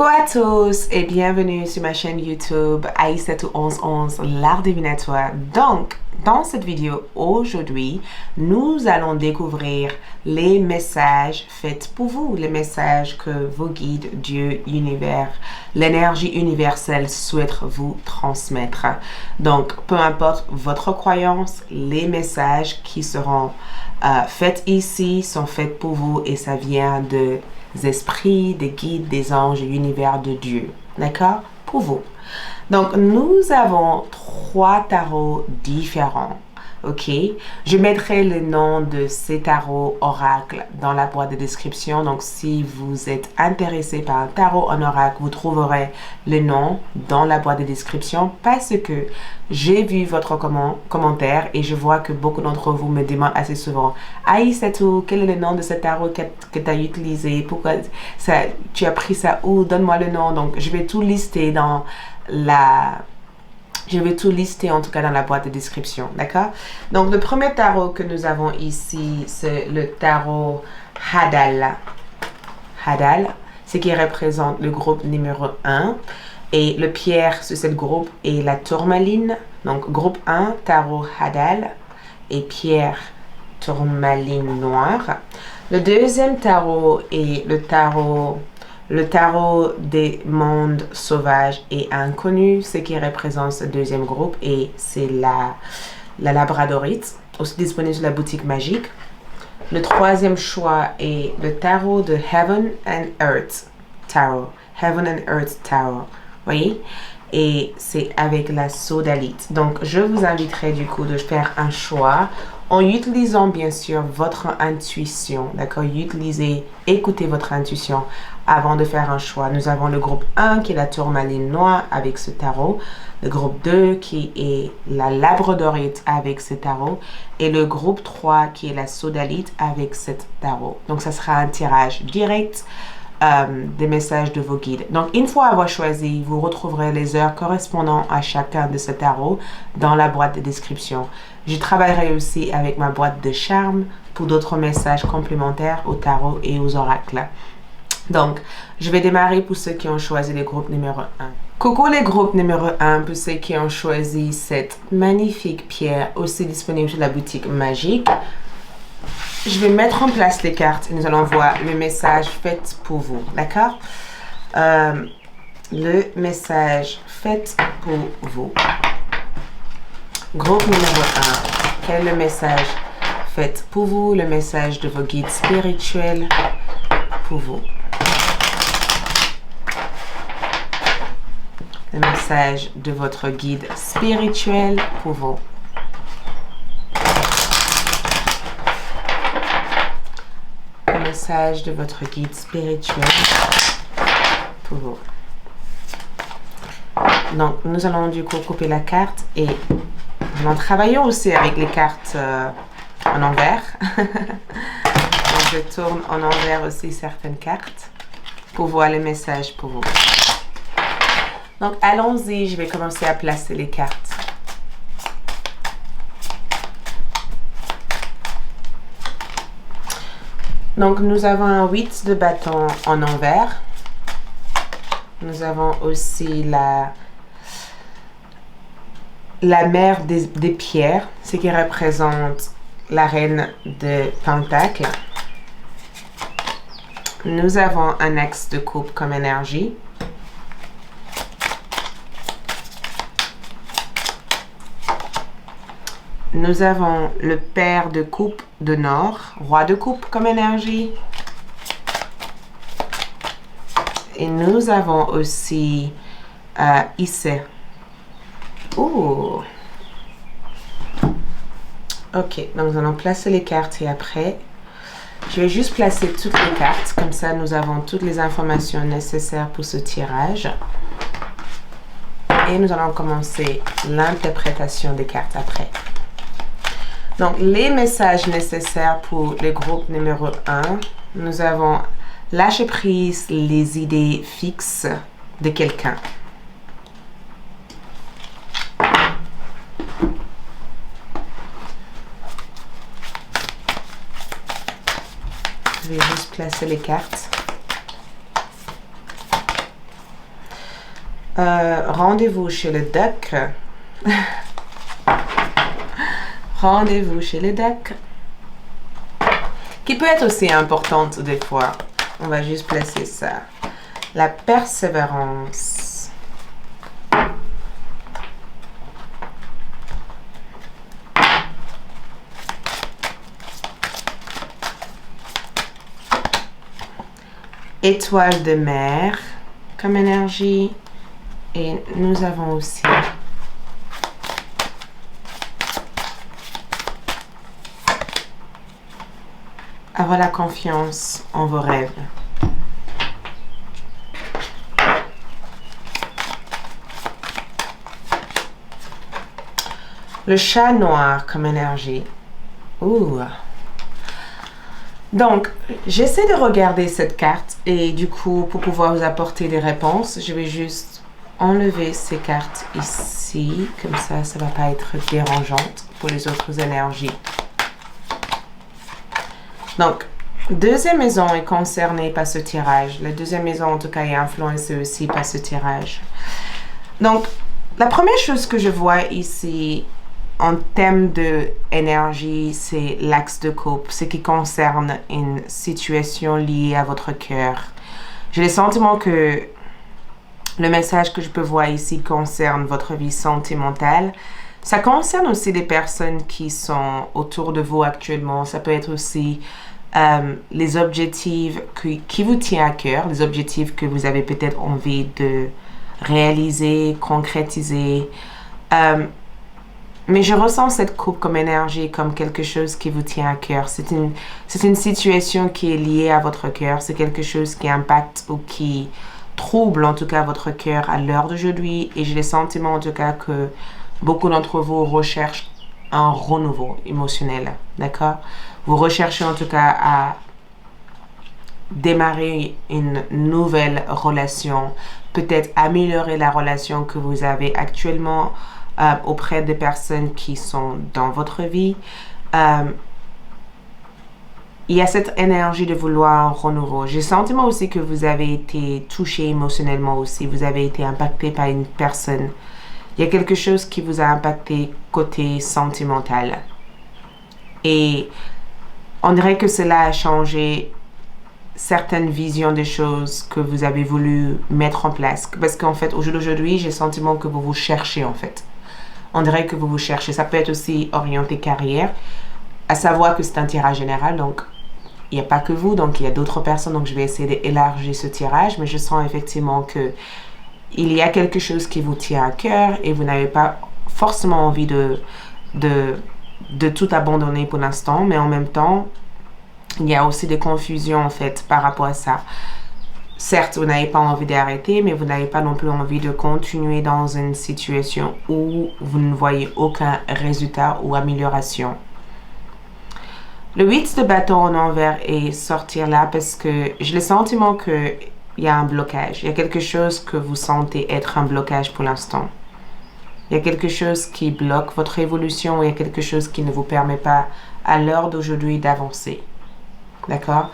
Bonjour à tous et bienvenue sur ma chaîne YouTube Aïssatou1111 l'art divinatoire. Donc, dans cette vidéo aujourd'hui, nous allons découvrir les messages faits pour vous, les messages que vos guides, Dieu, univers, l'énergie universelle souhaitent vous transmettre. Donc, peu importe votre croyance, les messages qui seront faits ici sont faits pour vous et ça vient des esprits, des guides, des anges, l'univers de Dieu. D'accord? Pour vous. Donc, nous avons 3 tarots différents. OK? Je mettrai le nom de ces tarots oracles dans la boîte de description. Donc, si vous êtes intéressé par un tarot en oracle, vous trouverez le nom dans la boîte de description parce que j'ai vu votre commentaire et je vois que beaucoup d'entre vous me demandent assez souvent Aïssatou, quel est le nom de ce tarot que tu as utilisé? Pourquoi tu as pris ça où? Donne-moi le nom. Donc, je vais tout lister dans Je vais tout lister en tout cas dans la boîte de description, d'accord? Donc, le premier tarot que nous avons ici, c'est le tarot Hadal. Hadal, ce qui représente le groupe numéro 1. Et le pierre sur ce groupe est la tourmaline. Donc, groupe 1, tarot Hadal et pierre tourmaline noire. Le deuxième tarot est le tarot des mondes sauvages et inconnus, ce qui représente ce deuxième groupe, et c'est la labradorite, aussi disponible sur la boutique magique. Le troisième choix est le tarot de Heaven and Earth Tarot. Heaven and Earth Tarot. Voyez? Et c'est avec la sodalite. Donc, je vous inviterai du coup de faire un choix en utilisant bien sûr votre intuition. D'accord? Écoutez votre intuition avant de faire un choix. Nous avons le groupe 1 qui est la tourmaline noire avec ce tarot. Le groupe 2 qui est la labradorite avec ce tarot. Et le groupe 3 qui est la sodalite avec ce tarot. Donc, ça sera un tirage direct des messages de vos guides. Donc, une fois avoir choisi, vous retrouverez les heures correspondant à chacun de ces tarots dans la boîte de description. Je travaillerai aussi avec ma boîte de charme pour d'autres messages complémentaires aux tarots et aux oracles. Donc, je vais démarrer pour ceux qui ont choisi le groupe numéro 1. Coucou les groupes numéro 1 pour ceux qui ont choisi cette magnifique pierre aussi disponible sur la boutique magique. Je vais mettre en place les cartes et nous allons voir le message fait pour vous. D'accord? Le message fait pour vous. Groupe numéro 1. Quel est le message fait pour vous? Le message de vos guides spirituels pour vous. Le message de votre guide spirituel pour vous. Le message de votre guide spirituel pour vous. Donc, nous allons du coup couper la carte et nous travaillons aussi avec les cartes en envers. Donc, je tourne en envers aussi certaines cartes pour voir les messages pour vous. Donc, allons-y, je vais commencer à placer les cartes. Donc, nous avons un 8 de bâton en envers. Nous avons aussi la mère des pierres, ce qui représente la reine de Pentacles. Nous avons un axe de coupe comme énergie. Nous avons le père de coupe de Nord, roi de coupe comme énergie. Et nous avons aussi Issé. Oh! Ok, donc nous allons placer les cartes et après, je vais juste placer toutes les cartes. Comme ça, nous avons toutes les informations nécessaires pour ce tirage. Et nous allons commencer l'interprétation des cartes après. Donc, les messages nécessaires pour le groupe numéro 1, nous avons lâcher prise les idées fixes de quelqu'un. Je vais juste placer les cartes. Rendez-vous chez le duck. Rendez-vous chez le duck. Qui peut être aussi importante des fois. On va juste placer ça. La persévérance. Étoile de mer comme énergie. Et nous avons aussi avoir la confiance en vos rêves. Le chat noir comme énergie. Ouh. Donc, j'essaie de regarder cette carte et du coup, pour pouvoir vous apporter des réponses, je vais juste enlever ces cartes ici. Comme ça, ça ne va pas être dérangeante pour les autres énergies. Donc, deuxième maison est concernée par ce tirage. La deuxième maison, en tout cas, est influencée aussi par ce tirage. Donc, la première chose que je vois ici, en termes d'énergie, c'est l'axe de coupe, ce qui concerne une situation liée à votre cœur. J'ai le sentiment que le message que je peux voir ici concerne votre vie sentimentale. Ça concerne aussi des personnes qui sont autour de vous actuellement. Ça peut être aussi les objectifs qui vous tiennent à cœur, les objectifs que vous avez peut-être envie de réaliser, concrétiser. Mais je ressens cette coupe comme énergie, comme quelque chose qui vous tient à cœur. C'est une situation qui est liée à votre cœur. C'est quelque chose qui impacte ou qui trouble en tout cas votre cœur à l'heure d'aujourd'hui. Et j'ai le sentiment en tout cas que beaucoup d'entre vous recherchent un renouveau émotionnel. D'accord? Vous recherchez en tout cas à démarrer une nouvelle relation. Peut-être améliorer la relation que vous avez actuellement auprès des personnes qui sont dans votre vie. Il y a cette énergie de vouloir un renouveau. J'ai le sentiment aussi que vous avez été touché émotionnellement aussi. Vous avez été impacté par une personne. Il y a quelque chose qui vous a impacté côté sentimental. Et on dirait que cela a changé certaines visions des choses que vous avez voulu mettre en place. Parce qu'en fait, au jour d'aujourd'hui, j'ai le sentiment que vous vous cherchez en fait. On dirait que vous vous cherchez. Ça peut être aussi orienté carrière. À savoir que c'est un tirage général, donc il n'y a pas que vous, donc il y a d'autres personnes. Donc je vais essayer d'élargir ce tirage, mais je sens effectivement que il y a quelque chose qui vous tient à cœur et vous n'avez pas forcément envie de tout abandonner pour l'instant, mais en même temps, il y a aussi des confusions en fait par rapport à ça. Certes, vous n'avez pas envie d'arrêter, mais vous n'avez pas non plus envie de continuer dans une situation où vous ne voyez aucun résultat ou amélioration. Le 8 de bâton en envers est sortir là parce que j'ai le sentiment qu'il y a un blocage. Il y a quelque chose que vous sentez être un blocage pour l'instant. Il y a quelque chose qui bloque votre évolution, il y a quelque chose qui ne vous permet pas à l'heure d'aujourd'hui d'avancer. D'accord?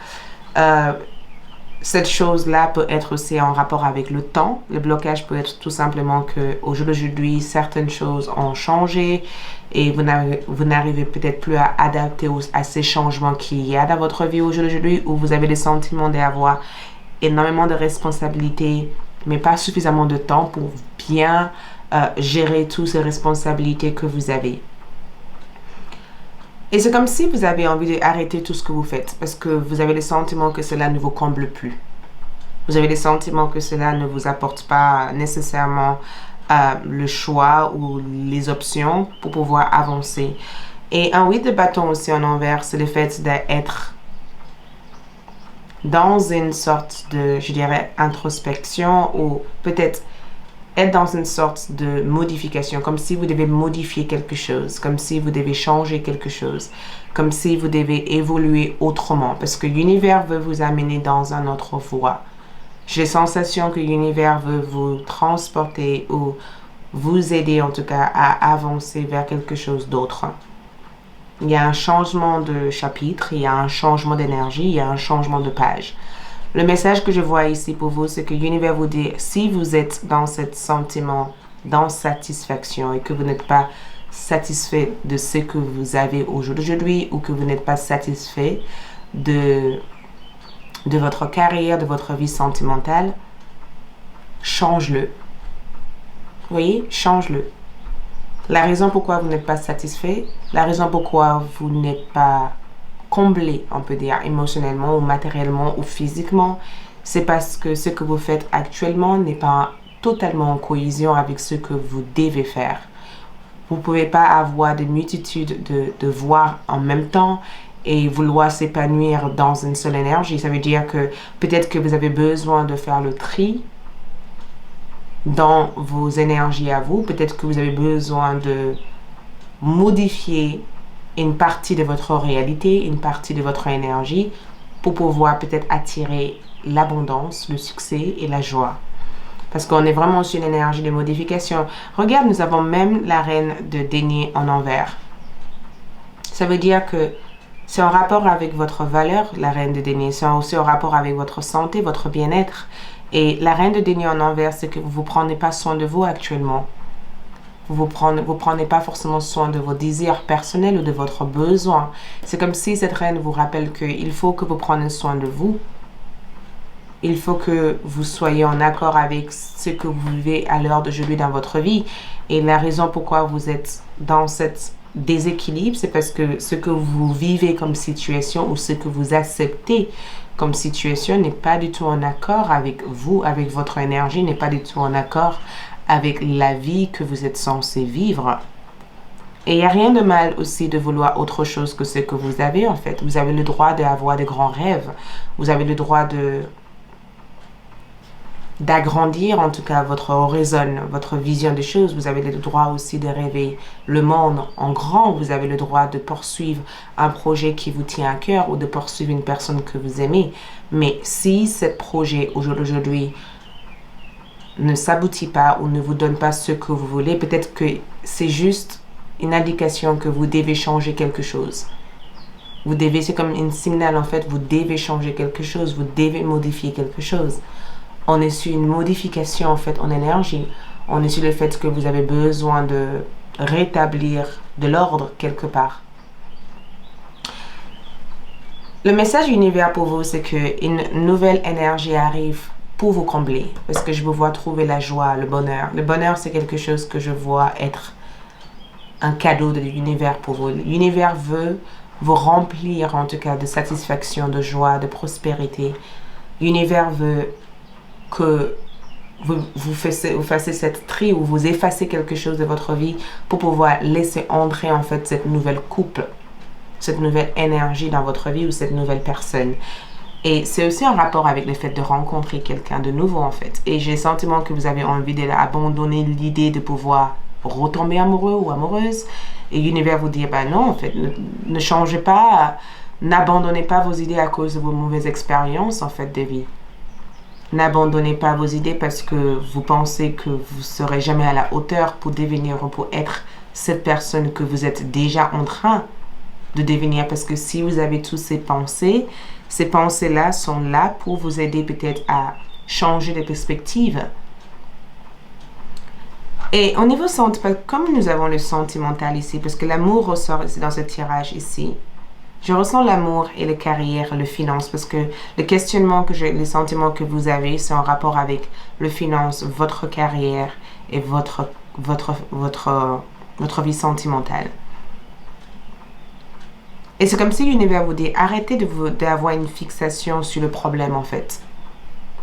Cette chose-là peut être aussi en rapport avec le temps. Le blocage peut être tout simplement qu'au jour d'aujourd'hui, certaines choses ont changé et vous n'arrivez peut-être plus à adapter à ces changements qu'il y a dans votre vie au jour d'aujourd'hui, où vous avez le sentiment d'avoir énormément de responsabilités, mais pas suffisamment de temps pour bien gérer toutes ces responsabilités que vous avez. Et c'est comme si vous avez envie d'arrêter tout ce que vous faites parce que vous avez le sentiment que cela ne vous comble plus. Vous avez le sentiment que cela ne vous apporte pas nécessairement le choix ou les options pour pouvoir avancer. Et un 8 de bâton aussi en envers, c'est le fait d'être dans une sorte de, je dirais, introspection ou peut-être être dans une sorte de modification, comme si vous devez modifier quelque chose, comme si vous devez changer quelque chose, comme si vous devez évoluer autrement, parce que l'univers veut vous amener dans une autre voie. J'ai la sensation que l'univers veut vous transporter ou vous aider en tout cas à avancer vers quelque chose d'autre. Il y a un changement de chapitre, il y a un changement d'énergie, il y a un changement de page. Le message que je vois ici pour vous, c'est que l'univers vous dit, si vous êtes dans ce sentiment d'insatisfaction et que vous n'êtes pas satisfait de ce que vous avez au jour d'aujourd'hui ou que vous n'êtes pas satisfait de votre carrière, de votre vie sentimentale, change-le. Vous voyez, change-le. La raison pourquoi vous n'êtes pas satisfait, la raison pourquoi vous n'êtes pas comblé, on peut dire, émotionnellement ou matériellement ou physiquement, c'est parce que ce que vous faites actuellement n'est pas totalement en cohésion avec ce que vous devez faire. Vous ne pouvez pas avoir des multitudes de voix en même temps et vouloir s'épanouir dans une seule énergie. Ça veut dire que peut-être que vous avez besoin de faire le tri dans vos énergies à vous. Peut-être que vous avez besoin de modifier une partie de votre réalité, une partie de votre énergie pour pouvoir peut-être attirer l'abondance, le succès et la joie. Parce qu'on est vraiment sur une énergie de modification. Regarde, nous avons même la reine de denier en envers. Ça veut dire que c'est en rapport avec votre valeur, la reine de denier. C'est aussi en rapport avec votre santé, votre bien-être. Et la reine de denier en envers, c'est que vous ne prenez pas soin de vous actuellement. Vous prenez pas forcément soin de vos désirs personnels ou de votre besoin. C'est comme si cette reine vous rappelle qu'il faut que vous preniez soin de vous. Il faut que vous soyez en accord avec ce que vous vivez à l'heure d'aujourd'hui dans votre vie. Et la raison pourquoi vous êtes dans cet déséquilibre, c'est parce que ce que vous vivez comme situation ou ce que vous acceptez comme situation n'est pas du tout en accord avec vous, avec votre énergie, n'est pas du tout en accord avec la vie que vous êtes censé vivre. Et il n'y a rien de mal aussi de vouloir autre chose que ce que vous avez en fait. Vous avez le droit d'avoir de grands rêves. Vous avez le droit d'agrandir en tout cas votre horizon, votre vision des choses. Vous avez le droit aussi de rêver le monde en grand. Vous avez le droit de poursuivre un projet qui vous tient à cœur ou de poursuivre une personne que vous aimez. Mais si ce projet aujourd'hui ne s'aboutit pas ou ne vous donne pas ce que vous voulez, peut-être que c'est juste une indication que vous devez changer quelque chose. C'est comme un signal en fait, vous devez changer quelque chose, vous devez modifier quelque chose. On est sur une modification en fait en énergie. On est sur le fait que vous avez besoin de rétablir de l'ordre quelque part. Le message univers pour vous, c'est qu'une nouvelle énergie arrive pour vous combler. Parce que je vous vois trouver la joie, le bonheur. Le bonheur, c'est quelque chose que je vois être un cadeau de l'univers pour vous. L'univers veut vous remplir en tout cas de satisfaction, de joie, de prospérité. L'univers veut que vous fassiez cette tri ou vous effacez quelque chose de votre vie pour pouvoir laisser entrer en fait cette nouvelle couple, cette nouvelle énergie dans votre vie ou cette nouvelle personne. Et c'est aussi en rapport avec le fait de rencontrer quelqu'un de nouveau en fait. Et j'ai le sentiment que vous avez envie d'abandonner l'idée de pouvoir retomber amoureux ou amoureuse. Et l'univers vous dit, ben non en fait, ne changez pas, n'abandonnez pas vos idées à cause de vos mauvaises expériences en fait de vie. N'abandonnez pas vos idées parce que vous pensez que vous ne serez jamais à la hauteur pour devenir ou pour être cette personne que vous êtes déjà en train de devenir. Parce que si vous avez toutes ces pensées-là sont là pour vous aider peut-être à changer de perspective. Et au niveau sentimental, comme nous avons le sentimental ici, parce que l'amour ressort ici dans ce tirage ici, je ressens l'amour et la carrière, le finance, parce que le questionnement les sentiments que vous avez, c'est en rapport avec le finance, votre carrière et votre vie sentimentale. Et c'est comme si l'univers vous dit, arrêtez d'avoir une fixation sur le problème en fait.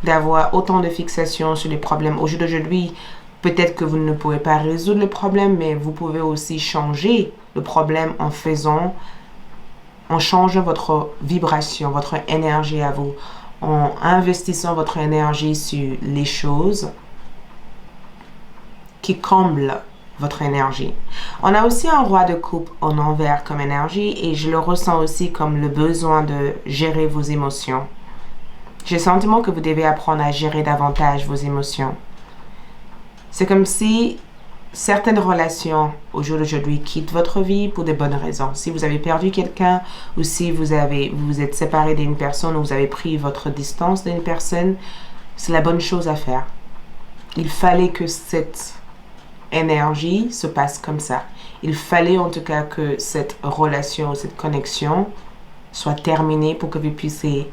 D'avoir autant de fixation sur les problèmes. Au jour d'aujourd'hui, peut-être que vous ne pouvez pas résoudre le problème, mais vous pouvez aussi changer le problème en changeant votre vibration, votre énergie à vous, en investissant votre énergie sur les choses qui comblent votre énergie. On a aussi un roi de coupe en envers comme énergie et je le ressens aussi comme le besoin de gérer vos émotions. J'ai le sentiment que vous devez apprendre à gérer davantage vos émotions. C'est comme si certaines relations au jour d'aujourd'hui quittent votre vie pour de bonnes raisons. Si vous avez perdu quelqu'un ou si vous êtes séparé d'une personne ou vous avez pris votre distance d'une personne, c'est la bonne chose à faire. Il fallait que cette énergie se passe comme ça. Il fallait en tout cas que cette relation, cette connexion soit terminée pour que vous puissiez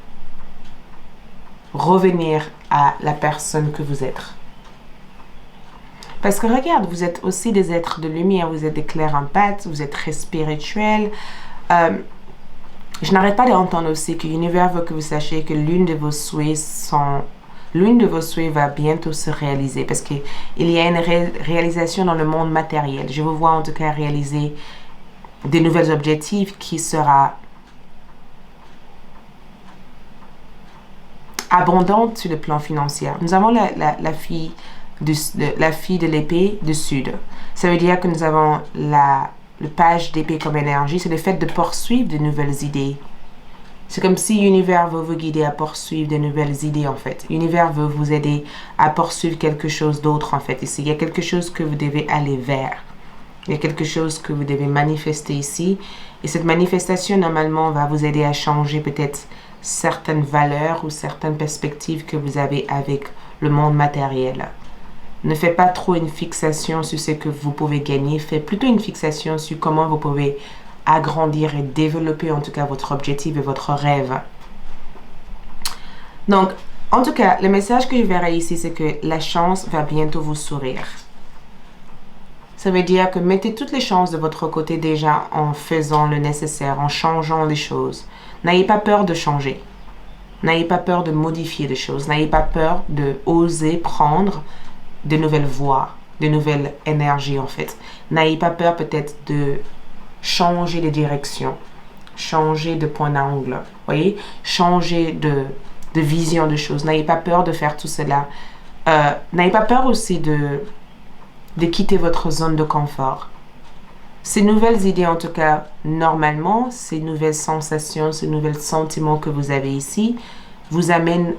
revenir à la personne que vous êtes. Parce que regarde, vous êtes aussi des êtres de lumière, vous êtes des clairs-empathes, vous êtes très spirituels. Je n'arrête pas d'entendre aussi que l'univers veut que vous sachiez que l'une de vos souhaits va bientôt se réaliser. Parce qu'il y a une réalisation dans le monde matériel. Je vous vois en tout cas réaliser des nouveaux objectifs qui sera abondante sur le plan financier. Nous avons la fille de l'épée du sud. Ça veut dire que nous avons le page d'épée comme énergie. C'est le fait de poursuivre de nouvelles idées. C'est comme si l'univers veut vous guider à poursuivre de nouvelles idées en fait. L'univers veut vous aider à poursuivre quelque chose d'autre en fait. Ici, il y a quelque chose que vous devez aller vers. Il y a quelque chose que vous devez manifester ici. Et cette manifestation normalement va vous aider à changer peut-être certaines valeurs ou certaines perspectives que vous avez avec le monde matériel. Ne faites pas trop une fixation sur ce que vous pouvez gagner. Faites plutôt une fixation sur comment vous pouvez agrandir et développer en tout cas votre objectif et votre rêve. Donc, en tout cas, le message que je verrai ici, c'est que la chance va bientôt vous sourire. Ça veut dire que mettez toutes les chances de votre côté déjà en faisant le nécessaire, en changeant les choses. N'ayez pas peur de changer. N'ayez pas peur de modifier les choses. N'ayez pas peur de oser prendre de nouvelles voies, de nouvelles énergies en fait. N'ayez pas peur peut-être de changer de direction, changer de point d'angle, voyez, changer de vision de choses. N'ayez pas peur de faire tout cela. N'ayez pas peur aussi de quitter votre zone de confort. Ces nouvelles idées, en tout cas, normalement, ces nouvelles sensations, ces nouveaux sentiments que vous avez ici, vous amènent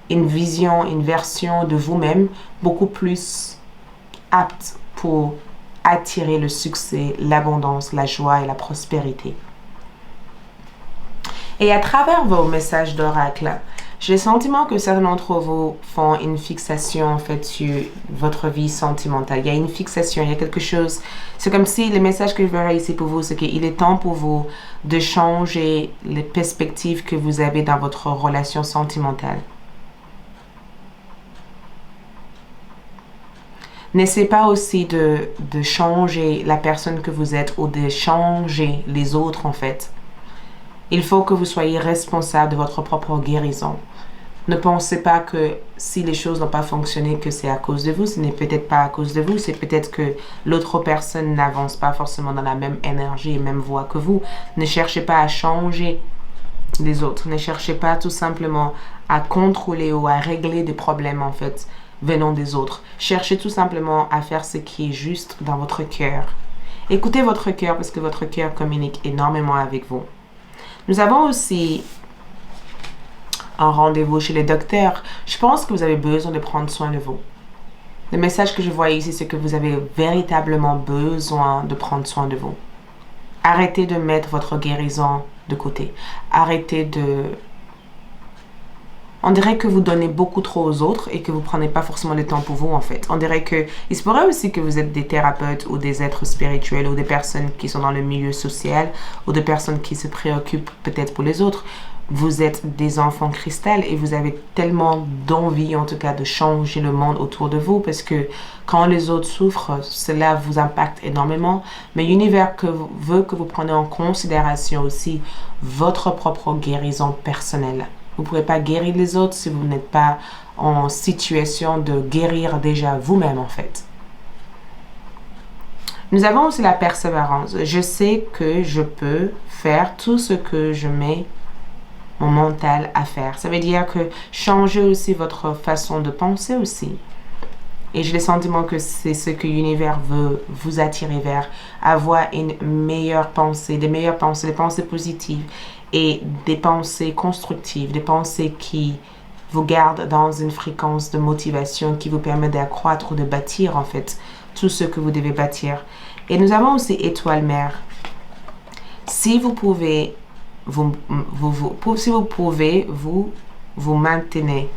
une vision, une version de vous-même beaucoup plus apte pour attirer le succès, l'abondance, la joie et la prospérité. Et à travers vos messages d'oracle, j'ai le sentiment que certains d'entre vous font une fixation en fait sur votre vie sentimentale. Il y a une fixation, il y a quelque chose. C'est comme si le message que je verrai ici pour vous, c'est qu'il est temps pour vous de changer les perspectives que vous avez dans votre relation sentimentale. N'essayez pas aussi de changer la personne que vous êtes ou de changer les autres en fait. Il faut que vous soyez responsable de votre propre guérison. Ne pensez pas que si les choses n'ont pas fonctionné, que c'est à cause de vous. Ce n'est peut-être pas à cause de vous. C'est peut-être que l'autre personne n'avance pas forcément dans la même énergie et même voie que vous. Ne cherchez pas à changer les autres. Ne cherchez pas tout simplement à contrôler ou à régler des problèmes en fait venant des autres. Cherchez tout simplement à faire ce qui est juste dans votre cœur. Écoutez votre cœur parce que votre cœur communique énormément avec vous. Nous avons aussi un rendez-vous chez les docteurs. Je pense que vous avez besoin de prendre soin de vous. Le message que je vois ici, c'est que vous avez véritablement besoin de prendre soin de vous. Arrêtez de mettre votre guérison de côté. Arrêtez de... On dirait que vous donnez beaucoup trop aux autres et que vous ne prenez pas forcément le temps pour vous en fait. On dirait que... Il se pourrait aussi que vous êtes des thérapeutes ou des êtres spirituels ou des personnes qui sont dans le milieu social ou des personnes qui se préoccupent peut-être pour les autres. Vous êtes des enfants cristal et vous avez tellement d'envie en tout cas de changer le monde autour de vous parce que quand les autres souffrent, cela vous impacte énormément. Mais l'univers veut que vous preniez en considération aussi votre propre guérison personnelle. Vous ne pouvez pas guérir les autres si vous n'êtes pas en situation de guérir déjà vous-même en fait. Nous avons aussi la persévérance. Je sais que je peux faire tout ce que je mets mon mental à faire. Ça veut dire que changer aussi votre façon de penser aussi. Et j'ai le sentiment que c'est ce que l'univers veut vous attirer vers. Avoir une meilleure pensée, des pensées positives et des pensées constructives, des pensées qui vous gardent dans une fréquence de motivation qui vous permet d'accroître ou de bâtir en fait tout ce que vous devez bâtir. Et nous avons aussi étoile mère. Si vous pouvez, vous maintenez.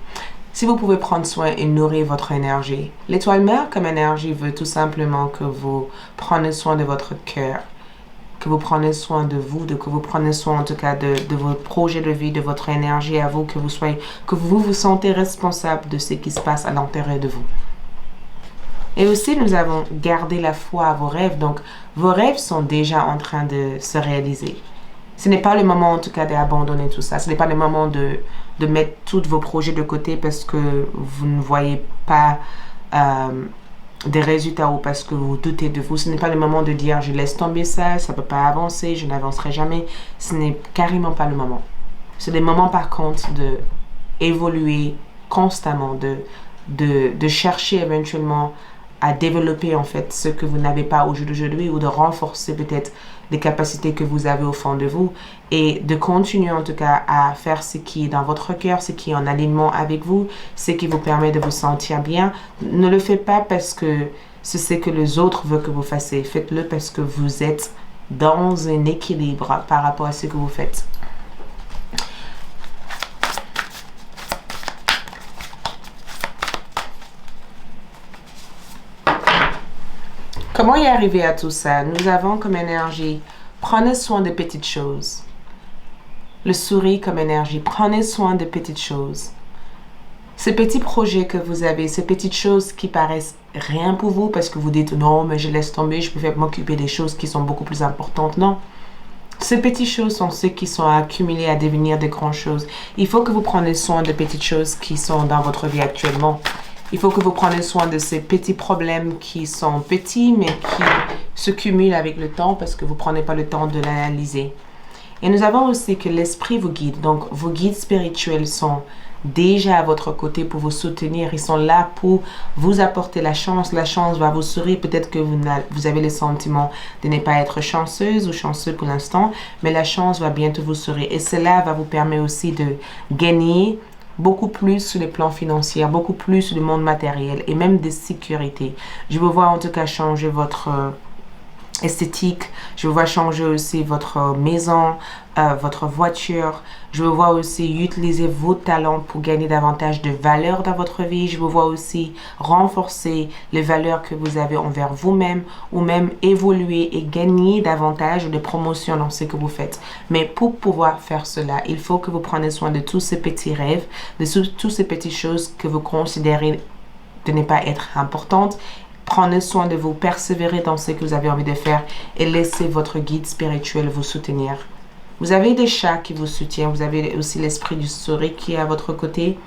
Si vous pouvez prendre soin et nourrir votre énergie. L'étoile mère comme énergie veut tout simplement que vous prenez soin de votre cœur, que vous prenez soin de vous, que vous prenez soin en tout cas de vos projets de vie, de votre énergie à vous, que vous vous sentez responsable de ce qui se passe à l'intérieur de vous. Et aussi, nous avons gardé la foi à vos rêves. Donc, vos rêves sont déjà en train de se réaliser. Ce n'est pas le moment, en tout cas, d'abandonner tout ça. Ce n'est pas le moment de mettre tous vos projets de côté parce que vous ne voyez pas des résultats ou parce que vous doutez de vous. Ce n'est pas le moment de dire « je laisse tomber ça, ça ne peut pas avancer, je n'avancerai jamais ». Ce n'est carrément pas le moment. C'est le moment, par contre, de évoluer constamment, de chercher éventuellement à développer en fait ce que vous n'avez pas au jour d'aujourd'hui ou de renforcer peut-être les capacités que vous avez au fond de vous et de continuer en tout cas à faire ce qui est dans votre cœur, ce qui est en alignement avec vous, ce qui vous permet de vous sentir bien. Ne le faites pas parce que c'est ce que les autres veulent que vous fassiez. Faites-le parce que vous êtes dans un équilibre par rapport à ce que vous faites. Comment y arriver à tout ça? Nous avons comme énergie, prenez soin des petites choses. Le sourire comme énergie, prenez soin des petites choses. Ces petits projets que vous avez, ces petites choses qui paraissent rien pour vous parce que vous dites non, mais je laisse tomber, je peux m'occuper des choses qui sont beaucoup plus importantes. Non. Ces petites choses sont ceux qui sont accumulés à devenir de grandes choses. Il faut que vous preniez soin des petites choses qui sont dans votre vie actuellement. Il faut que vous preniez soin de ces petits problèmes qui sont petits, mais qui se cumulent avec le temps parce que vous ne prenez pas le temps de l'analyser. Et nous avons aussi que l'esprit vous guide. Donc, vos guides spirituels sont déjà à votre côté pour vous soutenir. Ils sont là pour vous apporter la chance. La chance va vous sourire. Peut-être que vous avez le sentiment de ne pas être chanceuse ou chanceux pour l'instant, mais la chance va bientôt vous sourire. Et cela va vous permettre aussi de gagner beaucoup plus sur les plans financiers, beaucoup plus sur le monde matériel et même de sécurité. Je vous vois en tout cas changer votre esthétique. Je vous vois changer aussi votre maison, votre voiture. Je vous vois aussi utiliser vos talents pour gagner davantage de valeur dans votre vie. Je vous vois aussi renforcer les valeurs que vous avez envers vous-même ou même évoluer et gagner davantage de promotion dans ce que vous faites. Mais pour pouvoir faire cela, il faut que vous preniez soin de tous ces petits rêves, de toutes ces petites choses que vous considérez de ne pas être importantes. Prenez soin de vous, persévérer dans ce que vous avez envie de faire et laissez votre guide spirituel vous soutenir. Vous avez des chats qui vous soutiennent, vous avez aussi l'esprit du sourire qui est à votre côté.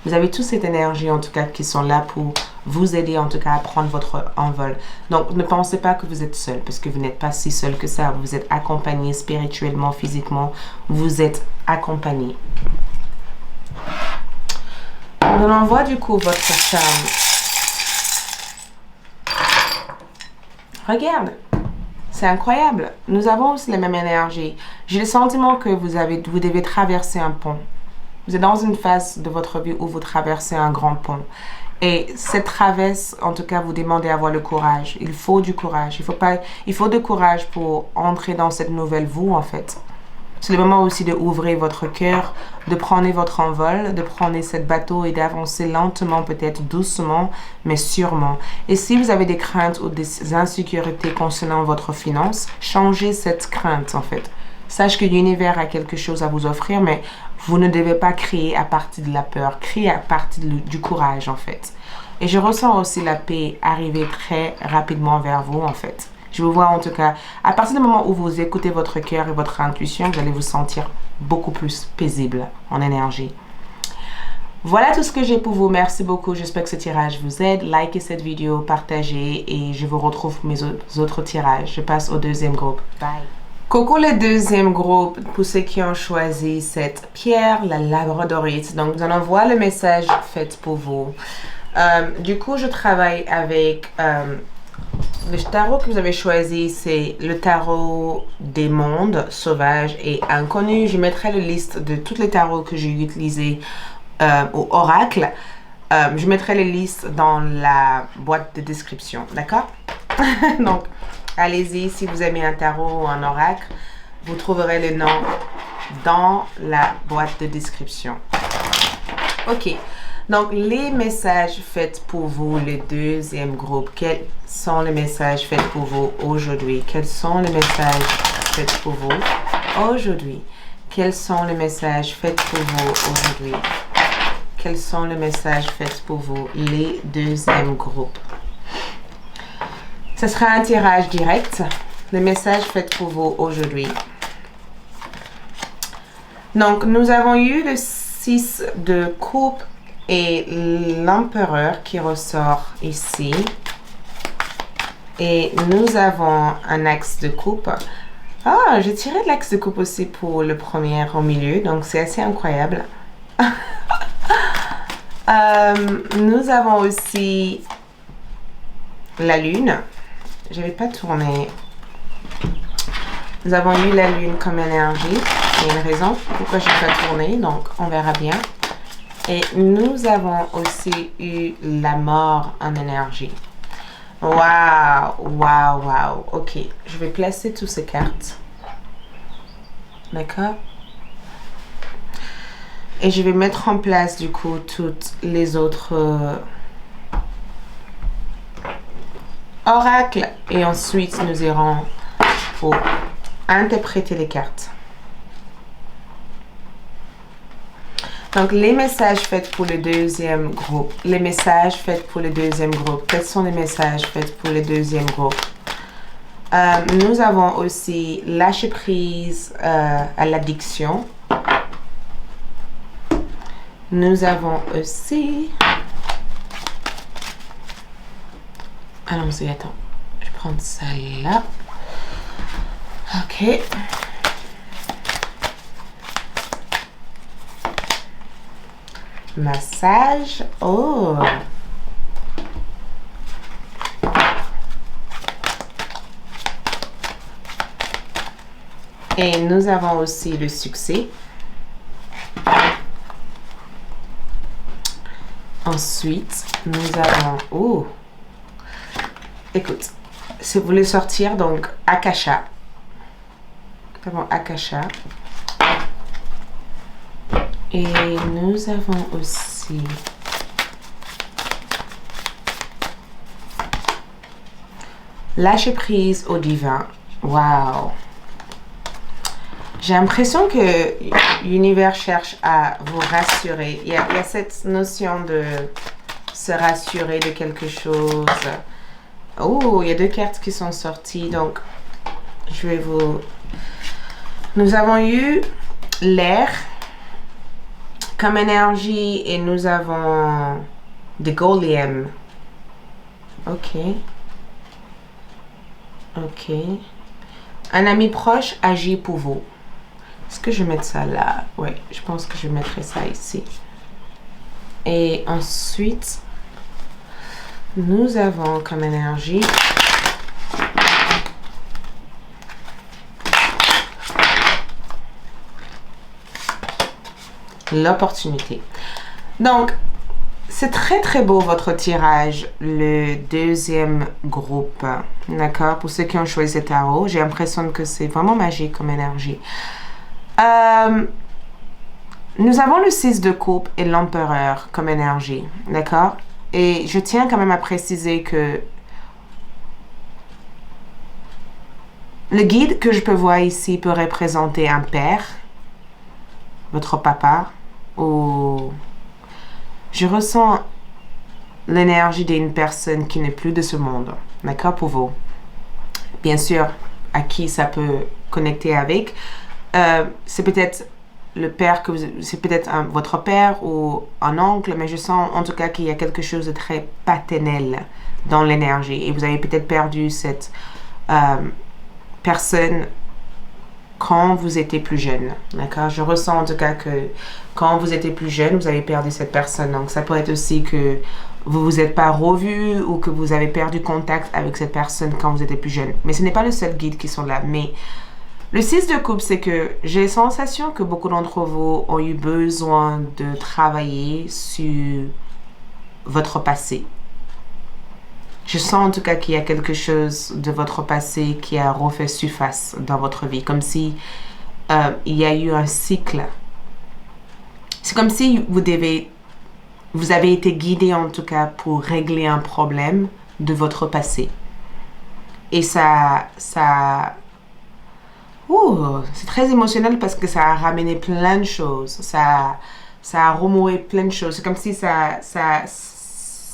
Vous avez toute cette énergie en tout cas qui sont là pour vous aider en tout cas à prendre votre envol. Donc ne pensez pas que vous êtes seul parce que vous n'êtes pas si seul que ça. Vous êtes accompagné spirituellement, physiquement. Vous êtes accompagné. On envoie du coup votre charme. Regarde, c'est incroyable. Nous avons aussi la même énergie. J'ai le sentiment que vous devez traverser un pont. Vous êtes dans une phase de votre vie où vous traversez un grand pont. Et cette traverse, en tout cas, vous demandez d'avoir le courage. Il faut du courage. Il faut du courage pour entrer dans cette nouvelle vous, en fait. C'est le moment aussi d'ouvrir votre cœur, de prendre votre envol, de prendre cette bateau et d'avancer lentement, peut-être doucement, mais sûrement. Et si vous avez des craintes ou des insécurités concernant votre finance, changez cette crainte en fait. Sache que l'univers a quelque chose à vous offrir, mais vous ne devez pas créer à partir de la peur, créer à partir du courage en fait. Et je ressens aussi la paix arriver très rapidement vers vous en fait. Je vous vois en tout cas, à partir du moment où vous écoutez votre cœur et votre intuition, vous allez vous sentir beaucoup plus paisible en énergie. Voilà tout ce que j'ai pour vous. Merci beaucoup. J'espère que ce tirage vous aide. Likez cette vidéo, partagez et je vous retrouve pour mes autres tirages. Je passe au deuxième groupe. Bye. Coucou le deuxième groupe pour ceux qui ont choisi cette pierre, la labradorite. Donc, nous allons voir le message fait pour vous. Du coup, je travaille avec... le tarot que vous avez choisi, c'est le tarot des mondes, sauvages et inconnus. Je mettrai la liste de tous les tarots que j'ai utilisés au oracle Je mettrai les listes dans la boîte de description, d'accord? Donc, allez-y, si vous aimez un tarot ou un oracle, vous trouverez le nom dans la boîte de description. Ok, donc les messages faits pour vous, le deuxième groupe, quels sont les messages faits pour vous aujourd'hui? Quels sont les messages faits pour vous aujourd'hui? Quels sont les messages faits pour vous aujourd'hui? Quels sont les messages faits pour vous, les deuxièmes groupes? Ce sera un tirage direct. Les messages faits pour vous aujourd'hui. Donc, nous avons eu le 6 de coupe et l'empereur qui ressort ici. Et nous avons un axe de coupe. Ah, j'ai tiré de l'axe de coupe aussi pour le premier au milieu. Donc, c'est assez incroyable. Nous avons aussi la lune. Je vais pas tourner. Nous avons eu la lune comme énergie. Il y a une raison pourquoi je n'ai pas tourné, donc on verra bien. Et nous avons aussi eu la mort en énergie. Waouh, waouh, waouh. Ok, je vais placer toutes ces cartes. D'accord? Et je vais mettre en place du coup toutes les autres oracles. Et ensuite nous irons pour interpréter les cartes. Donc les messages faits pour le deuxième groupe. Les messages faits pour le deuxième groupe. Quels sont les messages faits pour le deuxième groupe? Nous avons aussi lâcher prise à l'addiction. Nous avons aussi... Allons-y, attends. Je vais prendre ça là. Ok. Massage. Oh. Et nous avons aussi le succès. Ensuite, nous avons... Oh. Écoute, si vous voulez sortir, donc Akasha. Nous avons Akasha. Et nous avons aussi lâcher prise au divin. Waouh! J'ai l'impression que l'univers cherche à vous rassurer. Il y a cette notion de se rassurer de quelque chose. Oh, il y a 2 cartes qui sont sorties. Donc, je vais vous... Nous avons eu l'air comme énergie et nous avons The Golem. Ok. Ok. Un ami proche agit pour vous. Est-ce que je vais mettre ça là? Oui, je pense que je mettrai ça ici. Et ensuite, nous avons comme énergie l'opportunité. Donc, c'est très très beau votre tirage, le deuxième groupe. D'accord? Pour ceux qui ont choisi ce tarot, j'ai l'impression que c'est vraiment magique comme énergie. Nous avons le 6 de coupe et l'empereur comme énergie. D'accord? Et je tiens quand même à préciser que le guide que je peux voir ici peut représenter un père, votre papa, ou je ressens l'énergie d'une personne qui n'est plus de ce monde. D'accord, pour vous? Bien sûr, à qui ça peut connecter avec. C'est peut-être le père que c'est peut-être votre père ou un oncle, mais je sens en tout cas qu'il y a quelque chose de très paternel dans l'énergie. Et vous avez peut-être perdu cette personne quand vous étiez plus jeune. D'accord? Je ressens en tout cas que quand vous étiez plus jeune, vous avez perdu cette personne. Donc ça peut être aussi que vous vous êtes pas revu ou que vous avez perdu contact avec cette personne quand vous étiez plus jeune. Mais ce n'est pas le seul guide qui sont là. Mais le 6 de coupe, c'est que j'ai la sensation que beaucoup d'entre vous ont eu besoin de travailler sur votre passé. Je sens en tout cas qu'il y a quelque chose de votre passé qui a refait surface dans votre vie, comme si il y a eu un cycle. C'est comme si vous avez été guidé en tout cas pour régler un problème de votre passé. Et c'est très émotionnel parce que ça a ramené plein de choses. Ça a remué plein de choses. C'est comme si ça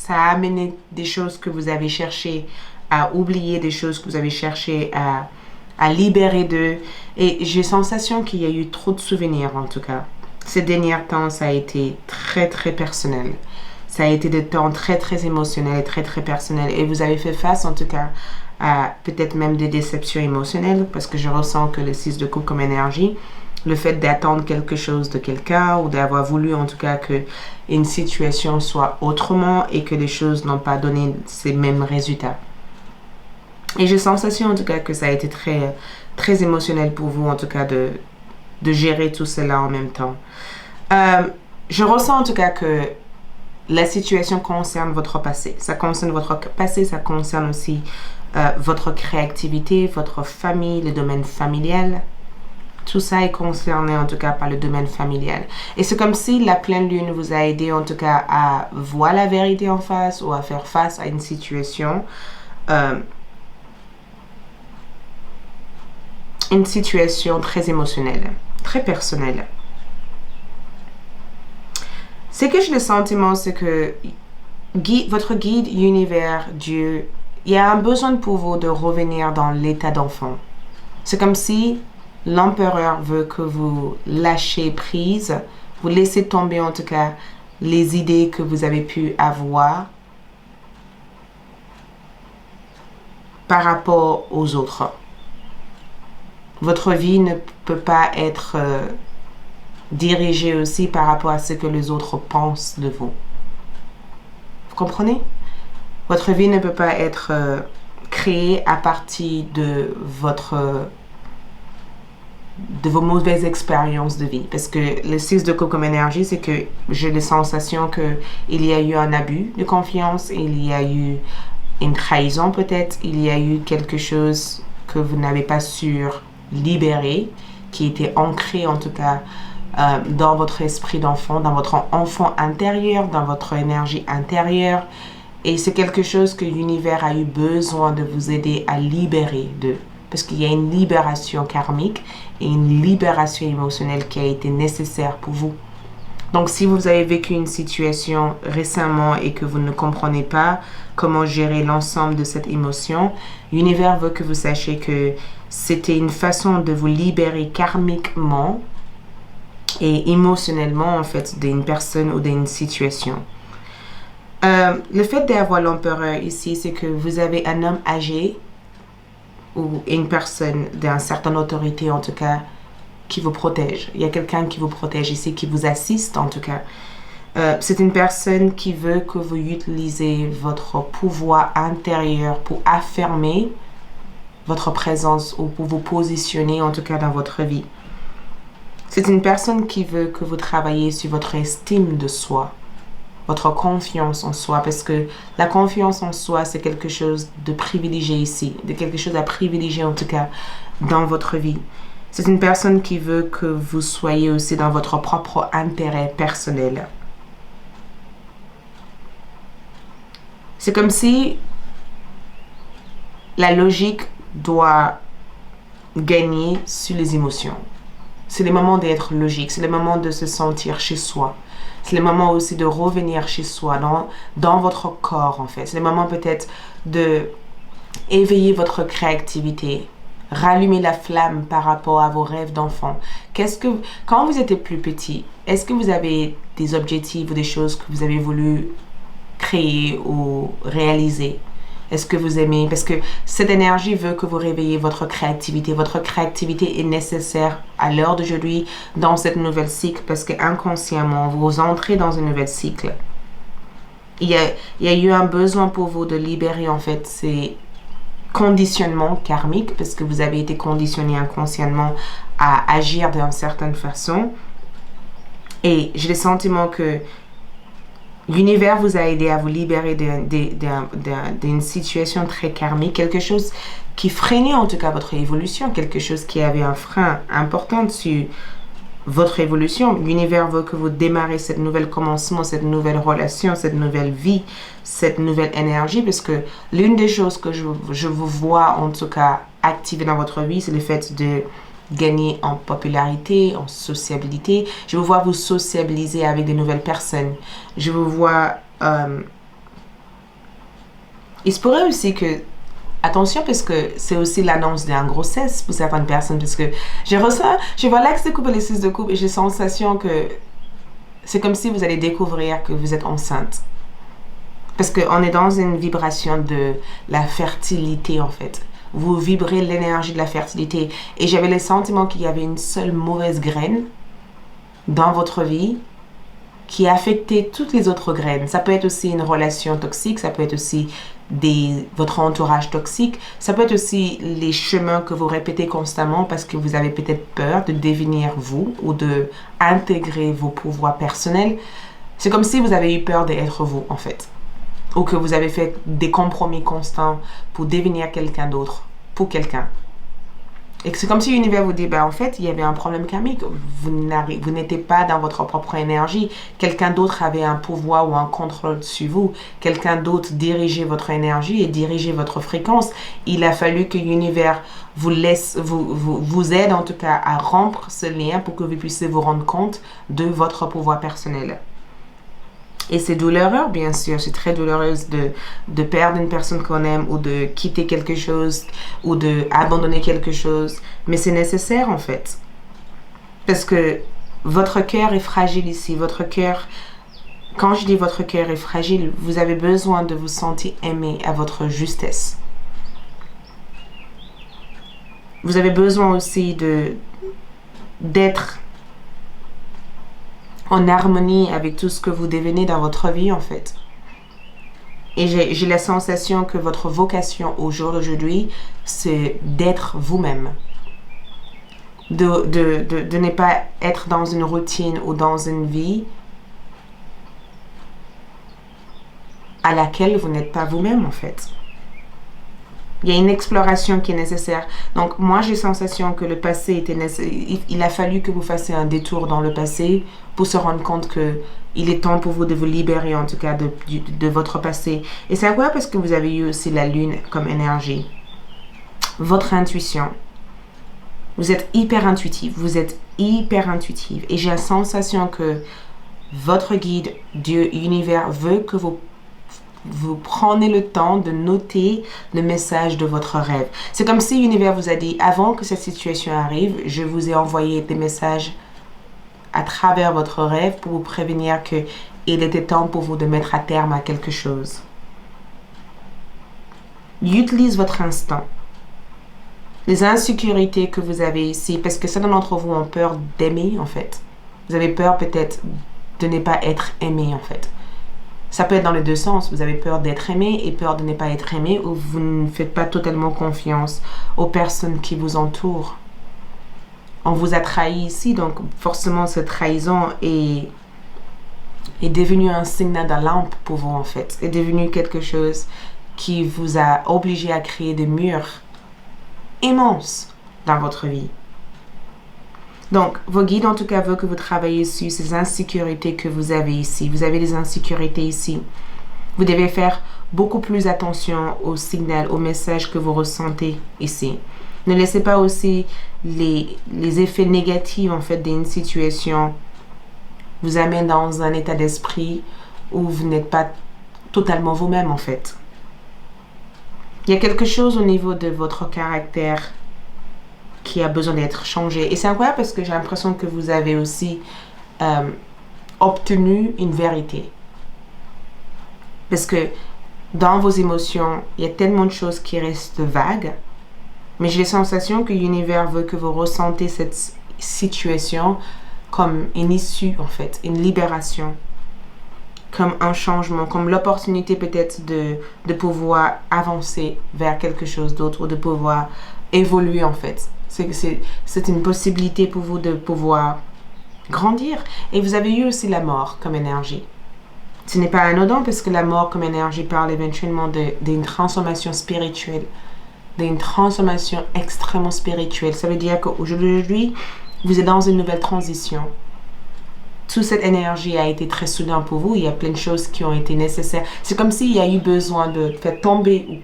a amené des choses que vous avez cherché à oublier, des choses que vous avez cherché à libérer d'eux. Et j'ai la sensation qu'il y a eu trop de souvenirs en tout cas. Ces derniers temps, ça a été très très personnel. Ça a été des temps très très émotionnels et très très personnels. Et vous avez fait face en tout cas à peut-être même des déceptions émotionnelles parce que je ressens que le 6 de coupe comme énergie, le fait d'attendre quelque chose de quelqu'un ou d'avoir voulu en tout cas que une situation soit autrement et que les choses n'ont pas donné ces mêmes résultats. Et j'ai la sensation en tout cas que ça a été très, très émotionnel pour vous en tout cas de gérer tout cela en même temps. Je ressens en tout cas que la situation concerne votre passé. Ça concerne votre passé, ça concerne aussi votre créativité, votre famille, le domaine familial. Tout ça est concerné en tout cas par le domaine familial. Et c'est comme si la pleine lune vous a aidé en tout cas à voir la vérité en face ou à faire face à une situation. Une situation très émotionnelle, très personnelle. Ce que j'ai le sentiment, c'est que votre guide, univers, Dieu, il y a un besoin pour vous de revenir dans l'état d'enfant. C'est comme si l'empereur veut que vous lâchez prise, vous laissez tomber en tout cas les idées que vous avez pu avoir par rapport aux autres. Votre vie ne peut pas être dirigée aussi par rapport à ce que les autres pensent de vous. Vous comprenez? Votre vie ne peut pas être créée à partir de vos mauvaises expériences de vie. Parce que le 6 de coupe comme énergie, c'est que j'ai la sensation qu'il y a eu un abus de confiance, il y a eu une trahison peut-être, il y a eu quelque chose que vous n'avez pas su libérer, qui était ancré en tout cas dans votre esprit d'enfant, dans votre enfant intérieur, dans votre énergie intérieure. Et c'est quelque chose que l'univers a eu besoin de vous aider à libérer d'eux. Parce qu'il y a une libération karmique et une libération émotionnelle qui a été nécessaire pour vous. Donc, si vous avez vécu une situation récemment et que vous ne comprenez pas comment gérer l'ensemble de cette émotion, l'univers veut que vous sachiez que c'était une façon de vous libérer karmiquement et émotionnellement, en fait, d'une personne ou d'une situation. Le fait d'avoir l'empereur ici, c'est que vous avez un homme âgé ou une personne d'une certaine autorité, en tout cas, qui vous protège. Il y a quelqu'un qui vous protège ici, qui vous assiste, en tout cas. C'est une personne qui veut que vous utilisez votre pouvoir intérieur pour affirmer votre présence ou pour vous positionner, en tout cas, dans votre vie. C'est une personne qui veut que vous travaillez sur votre estime de soi, votre confiance en soi, parce que la confiance en soi, c'est quelque chose de privilégié ici, de quelque chose à privilégier en tout cas dans votre vie. C'est une personne qui veut que vous soyez aussi dans votre propre intérêt personnel. C'est comme si la logique doit gagner sur les émotions. C'est le moment d'être logique, c'est le moment de se sentir chez soi. C'est le moment aussi de revenir chez soi, dans votre corps en fait. C'est le moment peut-être de éveiller votre créativité, rallumer la flamme par rapport à vos rêves d'enfant. Quand vous étiez plus petit, est-ce que vous avez des objectifs ou des choses que vous avez voulu créer ou réaliser? Est-ce que vous aimez? Parce que cette énergie veut que vous réveillez votre créativité. Votre créativité est nécessaire à l'heure d'aujourd'hui dans cette nouvelle cycle parce que inconsciemment, vous entrez dans un nouvel cycle. Il y a eu un besoin pour vous de libérer en fait ces conditionnements karmiques parce que vous avez été conditionné inconsciemment à agir d'une certaine façon. Et j'ai le sentiment que L'univers vous a aidé à vous libérer d'une situation très karmique, quelque chose qui freinait en tout cas votre évolution, quelque chose qui avait un frein important sur votre évolution. L'univers veut que vous démarrez cette nouvelle commencement, cette nouvelle relation, cette nouvelle vie, cette nouvelle énergie, parce que l'une des choses que je vous vois en tout cas activer dans votre vie, c'est le fait de gagner en popularité, en sociabilité. Je vous vois vous sociabiliser avec des nouvelles personnes. Je vous vois... il se pourrait aussi que... Attention, parce que c'est aussi l'annonce d'une grossesse pour certaines personnes, parce que je vois l'axe de couple et les 6 de couple et j'ai la sensation que c'est comme si vous allez découvrir que vous êtes enceinte. Parce qu'on est dans une vibration de la fertilité en fait. Vous vibrez l'énergie de la fertilité. Et j'avais le sentiment qu'il y avait une seule mauvaise graine dans votre vie qui affectait toutes les autres graines. Ça peut être aussi une relation toxique, ça peut être aussi votre entourage toxique, ça peut être aussi les chemins que vous répétez constamment parce que vous avez peut-être peur de devenir vous ou de intégrer vos pouvoirs personnels. C'est comme si vous avez eu peur d'être vous en fait. Ou que vous avez fait des compromis constants pour devenir quelqu'un d'autre, pour quelqu'un. Et que c'est comme si l'univers vous dit, en fait, il y avait un problème karmique. Vous n'étiez pas dans votre propre énergie. Quelqu'un d'autre avait un pouvoir ou un contrôle sur vous. Quelqu'un d'autre dirigeait votre énergie et dirigeait votre fréquence. Il a fallu que l'univers vous aide en tout cas à rompre ce lien pour que vous puissiez vous rendre compte de votre pouvoir personnel. Et c'est douloureux, bien sûr. C'est très douloureux de perdre une personne qu'on aime ou de quitter quelque chose ou d'abandonner quelque chose. Mais c'est nécessaire, en fait. Parce que votre cœur est fragile ici. Votre cœur, quand je dis votre cœur est fragile, vous avez besoin de vous sentir aimé à votre justesse. Vous avez besoin aussi d'être en harmonie avec tout ce que vous devenez dans votre vie en fait. Et j'ai la sensation que votre vocation au jour d'aujourd'hui, c'est d'être vous-même. De ne pas être dans une routine ou dans une vie à laquelle vous n'êtes pas vous-même en fait. Il y a une exploration qui est nécessaire. Donc, moi, j'ai la sensation que le passé était nécessaire. Il a fallu que vous fassiez un détour dans le passé pour se rendre compte qu'il est temps pour vous de vous libérer, en tout cas, de votre passé. Et c'est quoi? Parce que vous avez eu aussi la lune comme énergie. Votre intuition. Vous êtes hyper intuitif. Vous êtes hyper intuitive. Et j'ai la sensation que votre guide, Dieu, l'univers, veut que vous prenez le temps de noter le message de votre rêve. C'est comme si l'univers vous a dit, avant que cette situation arrive, je vous ai envoyé des messages à travers votre rêve pour vous prévenir qu'il était temps pour vous de mettre à terme à quelque chose. Utilise votre instinct. Les insécurités que vous avez ici, parce que certains d'entre vous ont peur d'aimer en fait. Vous avez peur peut-être de ne pas être aimé en fait. Ça peut être dans les deux sens. Vous avez peur d'être aimé et peur de ne pas être aimé, ou vous ne faites pas totalement confiance aux personnes qui vous entourent. On vous a trahi ici, donc forcément cette trahison est devenue un signal d'alarme pour vous en fait. Est devenu quelque chose qui vous a obligé à créer des murs immenses dans votre vie. Donc, vos guides, en tout cas, veulent que vous travaillez sur ces insécurités que vous avez ici. Vous avez des insécurités ici. Vous devez faire beaucoup plus attention aux signaux, aux messages que vous ressentez ici. Ne laissez pas aussi les effets négatifs, en fait, d'une situation vous amènent dans un état d'esprit où vous n'êtes pas totalement vous-même, en fait. Il y a quelque chose au niveau de votre caractère qui a besoin d'être changé. Et c'est incroyable parce que j'ai l'impression que vous avez aussi obtenu une vérité. Parce que dans vos émotions, il y a tellement de choses qui restent vagues. Mais j'ai la sensation que l'univers veut que vous ressentez cette situation comme une issue, en fait, une libération. Comme un changement, comme l'opportunité peut-être de pouvoir avancer vers quelque chose d'autre ou de pouvoir évoluer, en fait. C'est une possibilité pour vous de pouvoir grandir. Et vous avez eu aussi la mort comme énergie. Ce n'est pas anodin parce que la mort comme énergie parle éventuellement d'une transformation spirituelle, d'une transformation extrêmement spirituelle. Ça veut dire qu'aujourd'hui, vous êtes dans une nouvelle transition. Toute cette énergie a été très soudain pour vous. Il y a plein de choses qui ont été nécessaires. C'est comme s'il y a eu besoin de faire tomber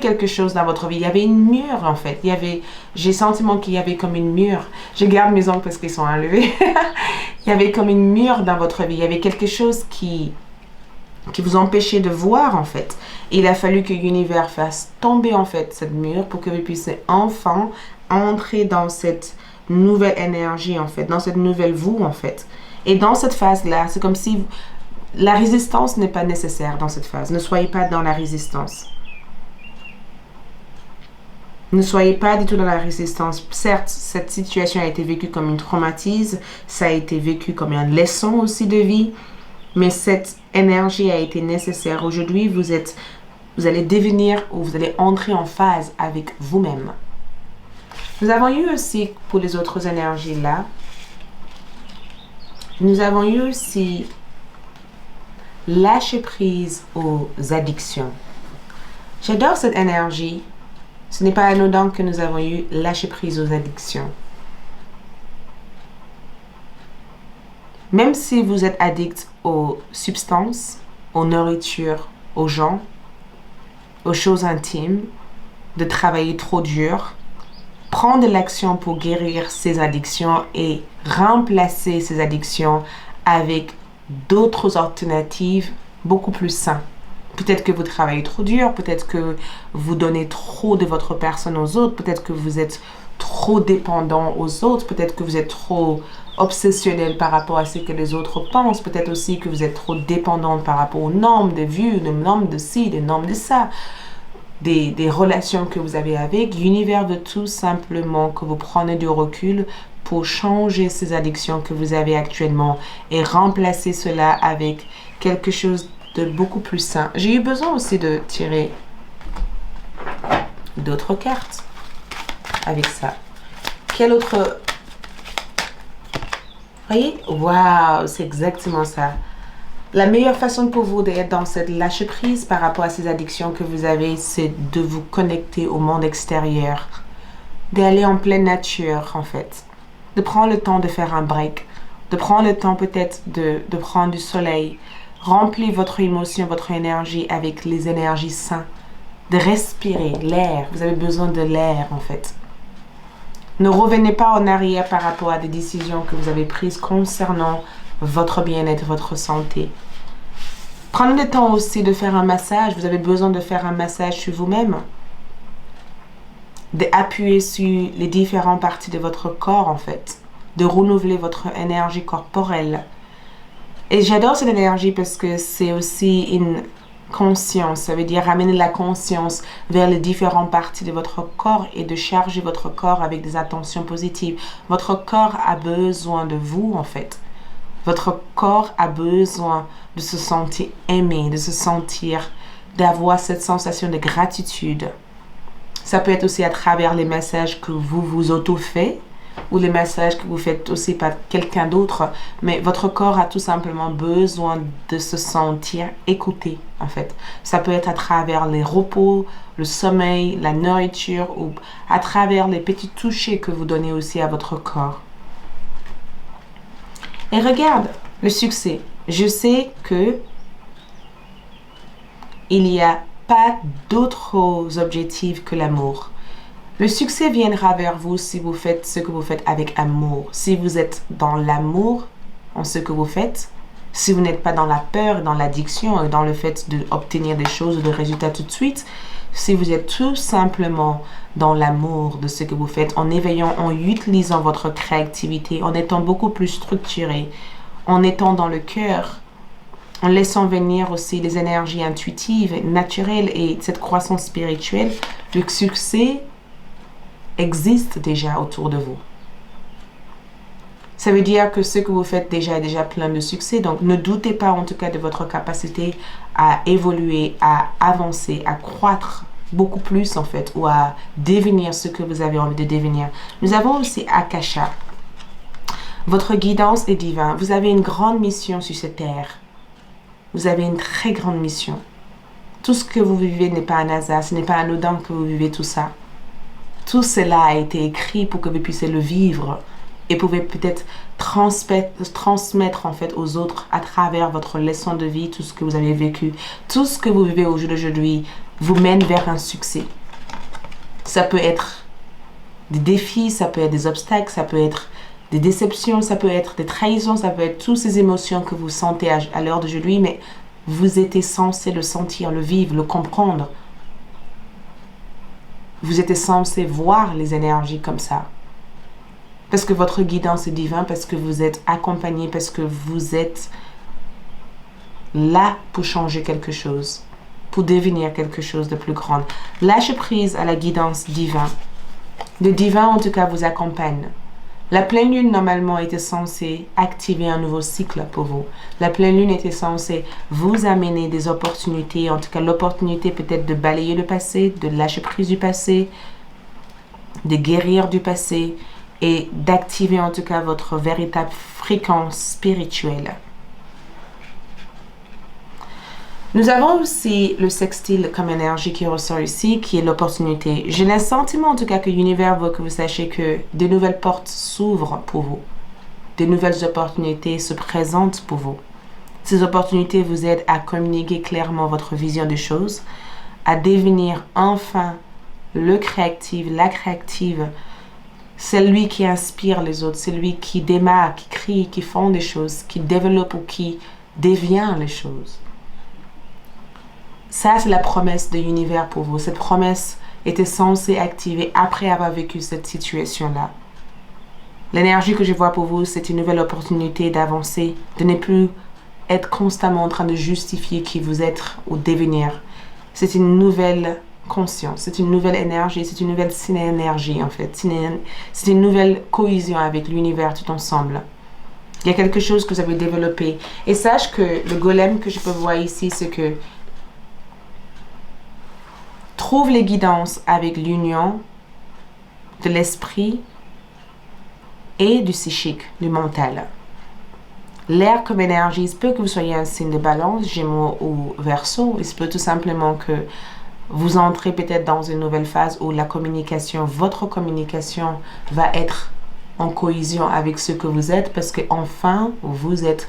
quelque chose dans votre vie. Il y avait une mur en fait. J'ai le sentiment qu'il y avait comme une mur. Je garde mes ongles parce qu'ils sont enlevés. Il y avait comme une mur dans votre vie. Il y avait quelque chose qui vous empêchait de voir en fait. Et il a fallu que l'univers fasse tomber en fait cette mur pour que vous puissiez enfin entrer dans cette nouvelle énergie en fait, dans cette nouvelle vous en fait. Et dans cette phase-là, c'est comme si la résistance n'est pas nécessaire dans cette phase. Ne soyez pas dans la résistance. Ne soyez pas du tout dans la résistance. Certes, cette situation a été vécue comme une traumatisme, ça a été vécu comme une leçon aussi de vie, mais cette énergie a été nécessaire. Aujourd'hui, vous allez devenir ou vous allez entrer en phase avec vous-même. Nous avons eu aussi, pour les autres énergies là, nous avons eu aussi lâcher prise aux addictions. J'adore cette énergie. Ce n'est pas anodin que nous avons eu lâcher prise aux addictions. Même si vous êtes addict aux substances, aux nourritures, aux gens, aux choses intimes, de travailler trop dur, prendre de l'action pour guérir ces addictions et remplacer ces addictions avec d'autres alternatives beaucoup plus saines. Peut-être que vous travaillez trop dur, peut-être que vous donnez trop de votre personne aux autres, peut-être que vous êtes trop dépendant aux autres, peut-être que vous êtes trop obsessionnel par rapport à ce que les autres pensent, peut-être aussi que vous êtes trop dépendant par rapport aux normes de vues, des normes de ci, des normes de ça, des relations que vous avez avec. L'univers veut tout simplement que vous preniez du recul pour changer ces addictions que vous avez actuellement et remplacer cela avec quelque chose de beaucoup plus sain. J'ai eu besoin aussi de tirer d'autres cartes avec ça. Quel autre... Voyez? Waouh, c'est exactement ça. La meilleure façon pour vous d'être dans cette lâcher prise par rapport à ces addictions que vous avez, c'est de vous connecter au monde extérieur, d'aller en pleine nature en fait, de prendre le temps de faire un break, de prendre le temps peut-être de prendre du soleil. Remplis votre émotion, votre énergie avec les énergies saines. De respirer l'air. Vous avez besoin de l'air en fait. Ne revenez pas en arrière par rapport à des décisions que vous avez prises concernant votre bien-être, votre santé. Prenez le temps aussi de faire un massage. Vous avez besoin de faire un massage sur vous-même. D'appuyer sur les différentes parties de votre corps en fait. De renouveler votre énergie corporelle. Et j'adore cette énergie parce que c'est aussi une conscience. Ça veut dire ramener la conscience vers les différentes parties de votre corps et de charger votre corps avec des intentions positives. Votre corps a besoin de vous en fait. Votre corps a besoin de se sentir aimé, de se sentir, d'avoir cette sensation de gratitude. Ça peut être aussi à travers les massages que vous vous auto-faites ou les massages que vous faites aussi par quelqu'un d'autre, mais votre corps a tout simplement besoin de se sentir écouté en fait. Ça peut être à travers les repos, le sommeil, la nourriture ou à travers les petits touchés que vous donnez aussi à votre corps. Et regarde le succès. Je sais que il n'y a pas d'autres objectifs que l'amour. Le succès viendra vers vous si vous faites ce que vous faites avec amour. Si vous êtes dans l'amour en ce que vous faites, si vous n'êtes pas dans la peur, dans l'addiction et dans le fait d'obtenir des choses ou des résultats tout de suite, si vous êtes tout simplement dans l'amour de ce que vous faites, en éveillant, en utilisant votre créativité, en étant beaucoup plus structuré, en étant dans le cœur, en laissant venir aussi les énergies intuitives, naturelles et cette croissance spirituelle, le succès existe déjà autour de vous. Ça veut dire que ce que vous faites déjà est déjà plein de succès. Donc, ne doutez pas en tout cas de votre capacité à évoluer, à avancer, à croître beaucoup plus en fait, ou à devenir ce que vous avez envie de devenir. Nous avons aussi Akasha. Votre guidance est divine. Vous avez une grande mission sur cette terre. Vous avez une très grande mission. Tout ce que vous vivez n'est pas un hasard. Ce n'est pas anodin que vous vivez tout ça. Tout cela a été écrit pour que vous puissiez le vivre et pouvez peut-être transmettre en fait aux autres à travers votre leçon de vie, tout ce que vous avez vécu. Tout ce que vous vivez au jour d'aujourd'hui vous mène vers un succès. Ça peut être des défis, ça peut être des obstacles, ça peut être des déceptions, ça peut être des trahisons, ça peut être toutes ces émotions que vous sentez à l'heure d'aujourd'hui, mais vous étiez censé le sentir, le vivre, le comprendre. Vous êtes censé voir les énergies comme ça. Parce que votre guidance est divine, parce que vous êtes accompagné, parce que vous êtes là pour changer quelque chose, pour devenir quelque chose de plus grand. Lâchez prise à la guidance divine. Le divin, en tout cas, vous accompagne. La pleine lune, normalement, était censée activer un nouveau cycle pour vous. La pleine lune était censée vous amener des opportunités, en tout cas l'opportunité peut-être de balayer le passé, de lâcher prise du passé, de guérir du passé et d'activer en tout cas votre véritable fréquence spirituelle. Nous avons aussi le sextile comme énergie qui ressort ici, qui est l'opportunité. J'ai le sentiment en tout cas que l'univers veut que vous sachiez que de nouvelles portes s'ouvrent pour vous. De nouvelles opportunités se présentent pour vous. Ces opportunités vous aident à communiquer clairement votre vision des choses, à devenir enfin le créatif, la créative, celui qui inspire les autres, celui qui démarre, qui crie, qui font des choses, qui développe ou qui devient les choses. Ça, c'est la promesse de l'univers pour vous. Cette promesse était censée activer après avoir vécu cette situation-là. L'énergie que je vois pour vous, c'est une nouvelle opportunité d'avancer, de ne plus être constamment en train de justifier qui vous êtes ou devenir. C'est une nouvelle conscience, c'est une nouvelle énergie, c'est une nouvelle synergie en fait. C'est une nouvelle cohésion avec l'univers tout ensemble. Il y a quelque chose que vous avez développé. Et sache que le golem que je peux voir ici, c'est que trouve les guidances avec l'union de l'esprit et du psychique, du mental. L'air comme énergie, il se peut que vous soyez un signe de balance, Gémeaux ou Verseau. Il se peut tout simplement que vous entrez peut-être dans une nouvelle phase où la communication, votre communication va être en cohésion avec ce que vous êtes parce que enfin vous êtes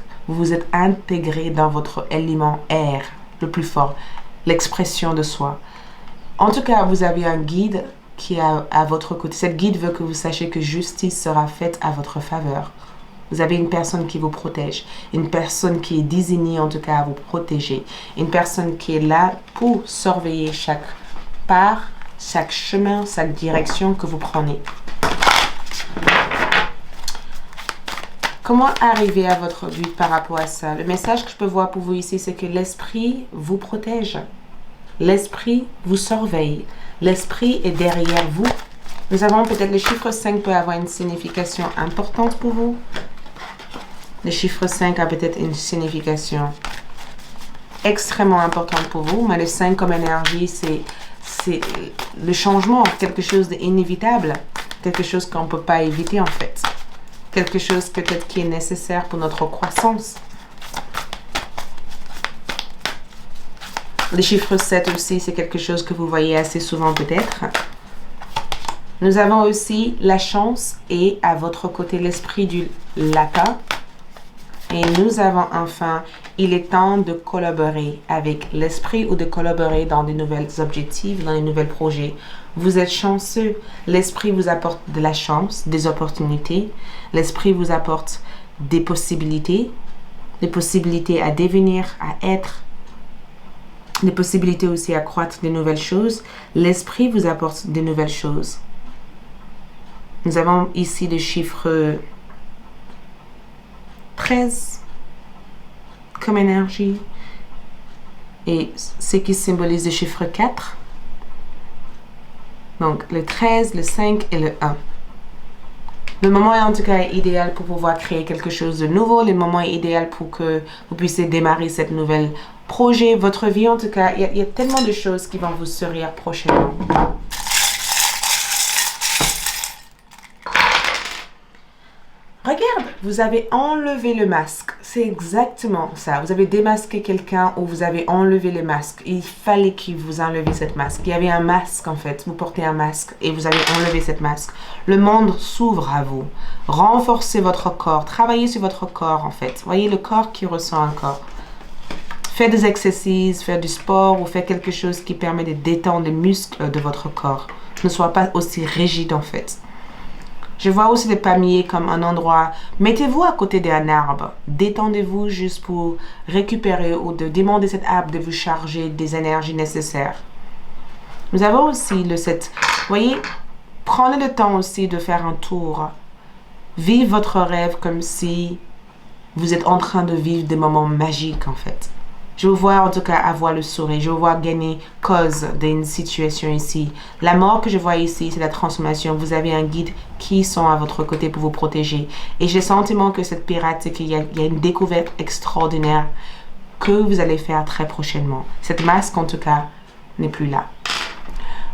intégré dans votre élément air, le plus fort, l'expression de soi. En tout cas, vous avez un guide qui est à votre côté. Cette guide veut que vous sachiez que justice sera faite à votre faveur. Vous avez une personne qui vous protège, une personne qui est désignée en tout cas à vous protéger, une personne qui est là pour surveiller chaque pas, chaque chemin, chaque direction que vous prenez. Comment arriver à votre but par rapport à ça? Le message que je peux voir pour vous ici, c'est que l'esprit vous protège. L'esprit vous surveille. L'esprit est derrière vous. Nous avons peut-être le chiffre 5 peut avoir une signification importante pour vous. Le chiffre 5 a peut-être une signification extrêmement importante pour vous. Mais le 5 comme énergie, c'est le changement, quelque chose d'inévitable. Quelque chose qu'on ne peut pas éviter en fait. Quelque chose peut-être qui est nécessaire pour notre croissance. Le chiffre 7 aussi, c'est quelque chose que vous voyez assez souvent peut-être. Nous avons aussi la chance et à votre côté l'esprit du lapin. Et nous avons enfin, il est temps de collaborer avec l'esprit ou de collaborer dans de nouvelles objectifs, dans de nouveaux projets. Vous êtes chanceux. L'esprit vous apporte de la chance, des opportunités. L'esprit vous apporte des possibilités à devenir, à être. Des possibilités aussi à croître de nouvelles choses. L'esprit vous apporte de nouvelles choses. Nous avons ici le chiffre 13 comme énergie. Et ce qui symbolise le chiffre 4. Donc le 13, le 5 et le 1. Le moment est en tout cas idéal pour pouvoir créer quelque chose de nouveau. Le moment est idéal pour que vous puissiez démarrer cette nouvelle projet, votre vie en tout cas. Il y a tellement de choses qui vont vous sourire prochainement. Regarde, vous avez enlevé le masque. C'est exactement ça. Vous avez démasqué quelqu'un ou vous avez enlevé le masque. Il fallait que vous enleviez cette masque. Il y avait un masque en fait. Vous portez un masque et vous avez enlevé cette masque. Le monde s'ouvre à vous. Renforcez votre corps. Travaillez sur votre corps en fait. Voyez le corps qui ressent un corps. Faites des exercices, faites du sport ou faites quelque chose qui permet de détendre les muscles de votre corps. Ne soyez pas aussi rigide en fait. Je vois aussi les palmiers comme un endroit. Mettez-vous à côté d'un arbre. Détendez-vous juste pour récupérer ou de demander cet arbre de vous charger des énergies nécessaires. Nous avons aussi voyez, prenez le temps aussi de faire un tour. Vivez votre rêve comme si vous êtes en train de vivre des moments magiques en fait. Je vous vois en tout cas avoir le sourire. Je vous vois gagner cause d'une situation ici. La mort que je vois ici, c'est la transformation. Vous avez un guide qui sont à votre côté pour vous protéger. Et j'ai le sentiment que cette pirate, c'est qu'il y a une découverte extraordinaire que vous allez faire très prochainement. Cette masque, en tout cas, n'est plus là.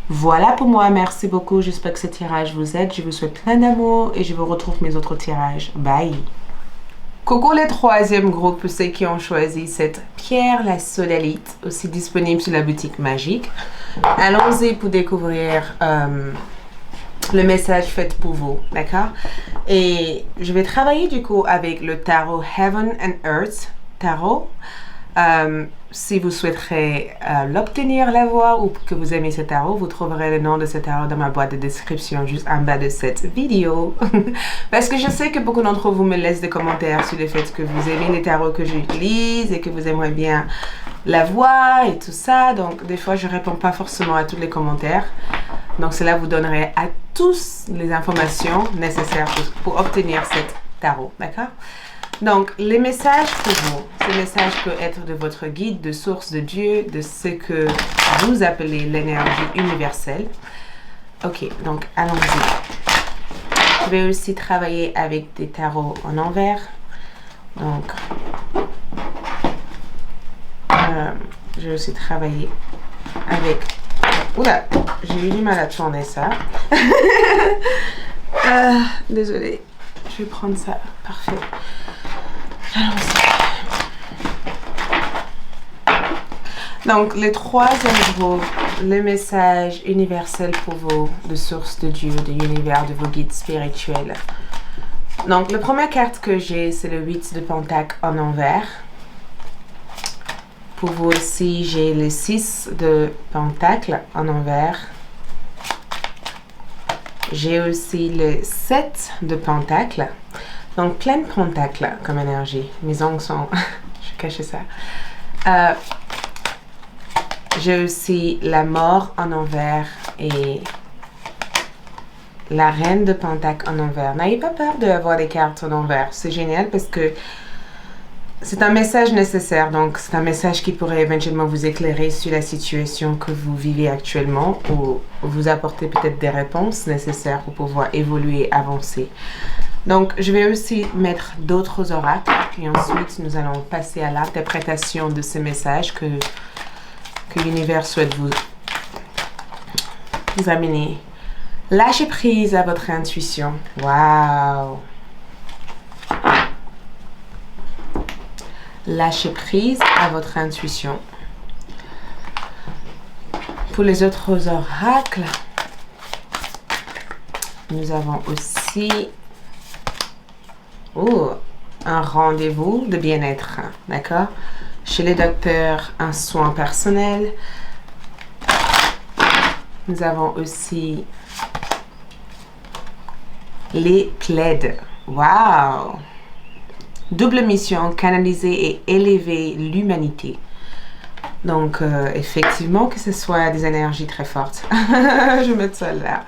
Voilà pour moi. Merci beaucoup. J'espère que ce tirage vous aide. Je vous souhaite plein d'amour et je vous retrouve mes autres tirages. Bye! Coucou les troisième groupe, ceux qui ont choisi cette pierre, la sodalite, aussi disponible sur la boutique magique. Allons-y pour découvrir le message fait pour vous, d'accord? Et je vais travailler du coup avec le tarot Heaven and Earth Tarot. Si vous souhaiterez l'obtenir, l'avoir ou que vous aimez ce tarot, vous trouverez le nom de ce tarot dans ma boîte de description juste en bas de cette vidéo. Parce que je sais que beaucoup d'entre vous me laissent des commentaires sur le fait que vous aimez les tarots que j'utilise et que vous aimeriez bien l'avoir et tout ça. Donc des fois je réponds pas forcément à tous les commentaires. Donc cela vous donnerait à tous les informations nécessaires pour obtenir cet tarot, d'accord? Donc, les messages pour vous, ce message peut être de votre guide, de source de Dieu, de ce que vous appelez l'énergie universelle. Ok, donc allons-y. Je vais aussi travailler avec des tarots en envers. Donc, je vais aussi travailler avec... Oula, j'ai eu du mal à tourner ça. Désolée, je vais prendre ça. Parfait. Donc, le troisième groupe, le message universel pour vous, de source de Dieu, de l'univers, de vos guides spirituels. Donc, la première carte que j'ai, c'est le 8 de Pentacle en envers. Pour vous aussi, j'ai le 6 de Pentacle en envers. J'ai aussi le 7 de Pentacle. Donc, plein de pentacles comme énergie. Mes ongles sont... je cache ça. J'ai aussi la mort en envers et la reine de pentacle en envers. N'ayez pas peur d'avoir des cartes en envers. C'est génial parce que c'est un message nécessaire. Donc, c'est un message qui pourrait éventuellement vous éclairer sur la situation que vous vivez actuellement ou vous apporter peut-être des réponses nécessaires pour pouvoir évoluer et avancer. Donc, je vais aussi mettre d'autres oracles et ensuite, nous allons passer à l'interprétation de ce message que l'univers souhaite vous amener. Lâchez prise à votre intuition. Waouh! Lâchez prise à votre intuition. Pour les autres oracles, nous avons aussi un rendez-vous de bien-être, d'accord? Chez les docteurs, un soin personnel. Nous avons aussi les plaides. Waouh! Double mission, canaliser et élever l'humanité. Donc, effectivement, que ce soit des énergies très fortes. Je vais mettre ça là.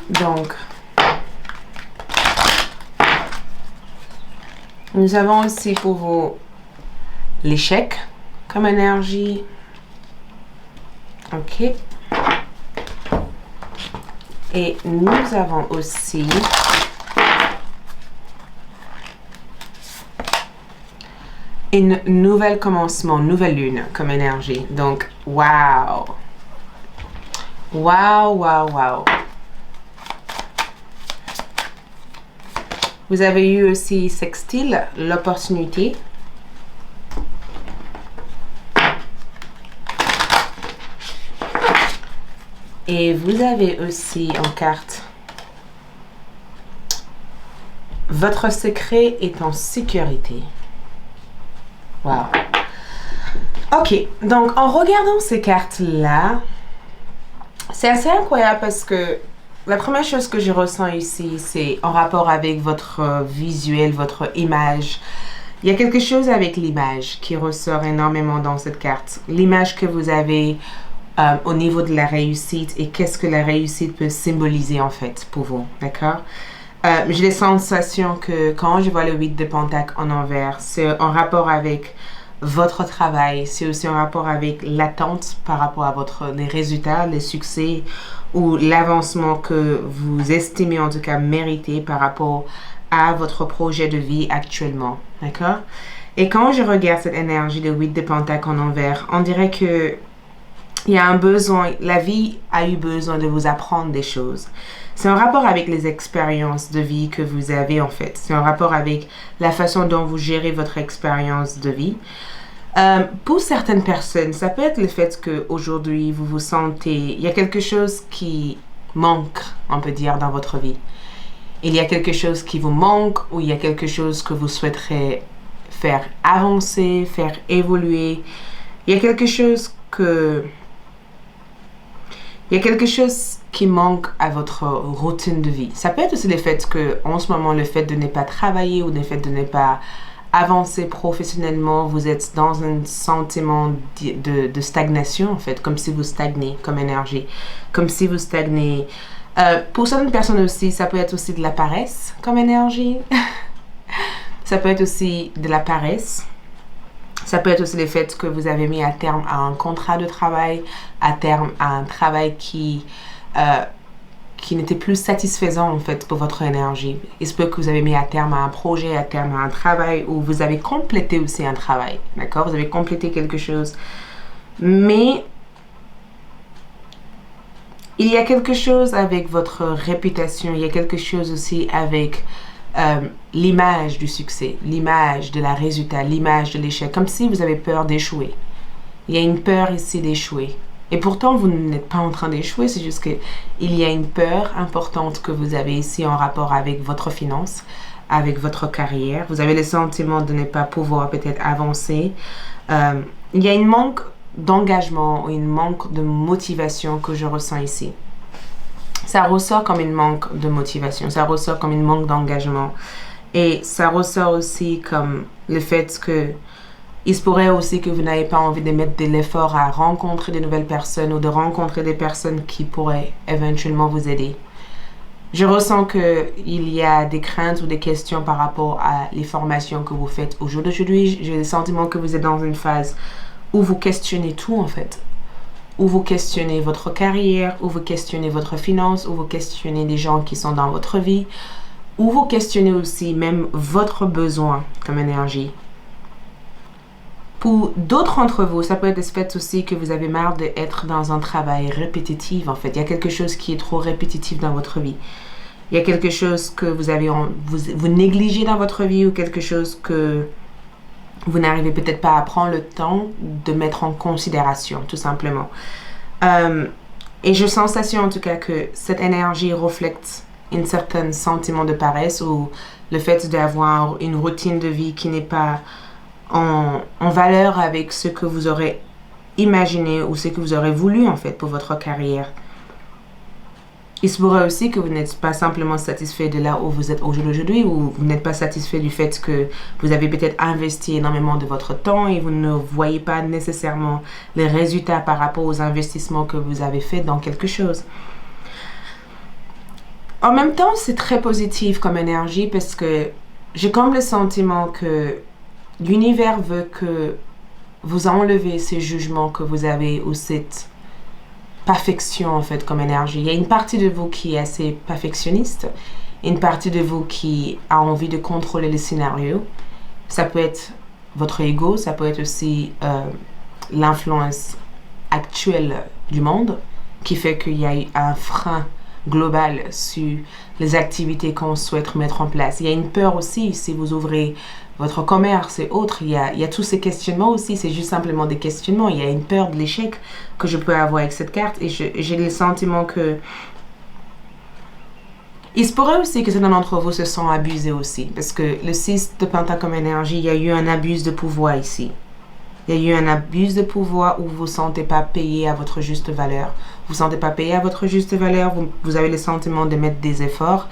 Donc, nous avons aussi pour vous l'échec comme énergie. Ok. Et nous avons aussi une nouvelle commencement, nouvelle lune comme énergie. Donc, waouh! Waouh, waouh, waouh! Vous avez eu aussi sextile, l'opportunité. Et vous avez aussi en carte, votre secret est en sécurité. Wow. Ok, donc en regardant ces cartes-là, c'est assez incroyable parce que la première chose que je ressens ici, c'est en rapport avec votre visuel, votre image. Il y a quelque chose avec l'image qui ressort énormément dans cette carte. L'image que vous avez au niveau de la réussite et qu'est-ce que la réussite peut symboliser en fait pour vous, d'accord? J'ai les sensations que quand je vois le 8 de Pentacle en envers, c'est en rapport avec votre travail, c'est aussi en rapport avec l'attente par rapport à les résultats, les succès ou l'avancement que vous estimez en tout cas mériter par rapport à votre projet de vie actuellement, d'accord? Et quand je regarde cette énergie de 8 de Pentacle en envers, on dirait que il y a un besoin, la vie a eu besoin de vous apprendre des choses. C'est en rapport avec les expériences de vie que vous avez en fait. C'est en rapport avec la façon dont vous gérez votre expérience de vie. Pour certaines personnes, ça peut être le fait qu'aujourd'hui, vous vous sentez... Il y a quelque chose qui manque, on peut dire, dans votre vie. Il y a quelque chose qui vous manque ou il y a quelque chose que vous souhaiterez faire avancer, faire évoluer. Il y a quelque chose qui manque à votre routine de vie. Ça peut être aussi le fait que, en ce moment, le fait de ne pas travailler ou le fait de ne pas avancer professionnellement, vous êtes dans un sentiment de stagnation, en fait, comme si vous stagnez comme énergie, comme si vous stagnez. Pour certaines personnes aussi, ça peut être aussi de la paresse comme énergie. Ça peut être aussi de la paresse. Ça peut être aussi le fait que vous avez mis à terme à un contrat de travail, à terme à un travail qui n'était plus satisfaisant en fait pour votre énergie. Il se peut que vous avez mis à terme à un projet, à terme à un travail ou vous avez complété aussi un travail, d'accord? Vous avez complété quelque chose. Mais il y a quelque chose avec votre réputation, il y a quelque chose aussi avec l'image du succès, l'image de la résultat, l'image de l'échec, comme si vous avez peur d'échouer. Il y a une peur ici d'échouer. Et pourtant, vous n'êtes pas en train d'échouer, c'est juste qu'il y a une peur importante que vous avez ici en rapport avec votre finance, avec votre carrière. Vous avez le sentiment de ne pas pouvoir peut-être avancer. Il y a un manque d'engagement ou un manque de motivation que je ressens ici. Ça ressort comme un manque de motivation, ça ressort comme un manque d'engagement. Et ça ressort aussi comme le fait que il se pourrait aussi que vous n'avez pas envie de mettre de l'effort à rencontrer de nouvelles personnes ou de rencontrer des personnes qui pourraient éventuellement vous aider. Je ressens qu'il y a des craintes ou des questions par rapport à les formations que vous faites au jour d'aujourd'hui. J'ai le sentiment que vous êtes dans une phase où vous questionnez tout en fait. Où vous questionnez votre carrière, où vous questionnez votre finance, où vous questionnez les gens qui sont dans votre vie, où vous questionnez aussi même votre besoin comme énergie. Pour d'autres d'entre vous, ça peut être le fait aussi que vous avez marre d'être dans un travail répétitif en fait. Il y a quelque chose qui est trop répétitif dans votre vie. Il y a quelque chose que vous négligez dans votre vie ou quelque chose que vous n'arrivez peut-être pas à prendre le temps de mettre en considération, tout simplement. Et j'ai sensation en tout cas que cette énergie reflète un certain sentiment de paresse ou le fait d'avoir une routine de vie qui n'est pas en valeur avec ce que vous aurez imaginé ou ce que vous aurez voulu en fait pour votre carrière. Il se pourrait aussi que vous n'êtes pas simplement satisfait de là où vous êtes aujourd'hui ou vous n'êtes pas satisfait du fait que vous avez peut-être investi énormément de votre temps et vous ne voyez pas nécessairement les résultats par rapport aux investissements que vous avez faits dans quelque chose. En même temps, c'est très positif comme énergie parce que j'ai comme le sentiment que l'univers veut que vous enlevez ces jugements que vous avez ou cette perfection en fait comme énergie. Il y a une partie de vous qui est assez perfectionniste, une partie de vous qui a envie de contrôler les scénarios. Ça peut être votre ego, ça peut être aussi l'influence actuelle du monde qui fait qu'il y a un frein globale sur les activités qu'on souhaite mettre en place. Il y a une peur aussi si vous ouvrez votre commerce et autres. Il y a tous ces questionnements aussi. C'est juste simplement des questionnements. Il y a une peur de l'échec que je peux avoir avec cette carte. Et j'ai le sentiment que il se pourrait aussi que certains d'entre vous se sont abusés aussi. Parce que le 6 de Pentacle comme énergie, il y a eu un abus de pouvoir ici. Il y a eu un abus de pouvoir où vous ne vous sentez pas payé à votre juste valeur. Vous ne vous sentez pas payé à votre juste valeur. Vous avez le sentiment de mettre des efforts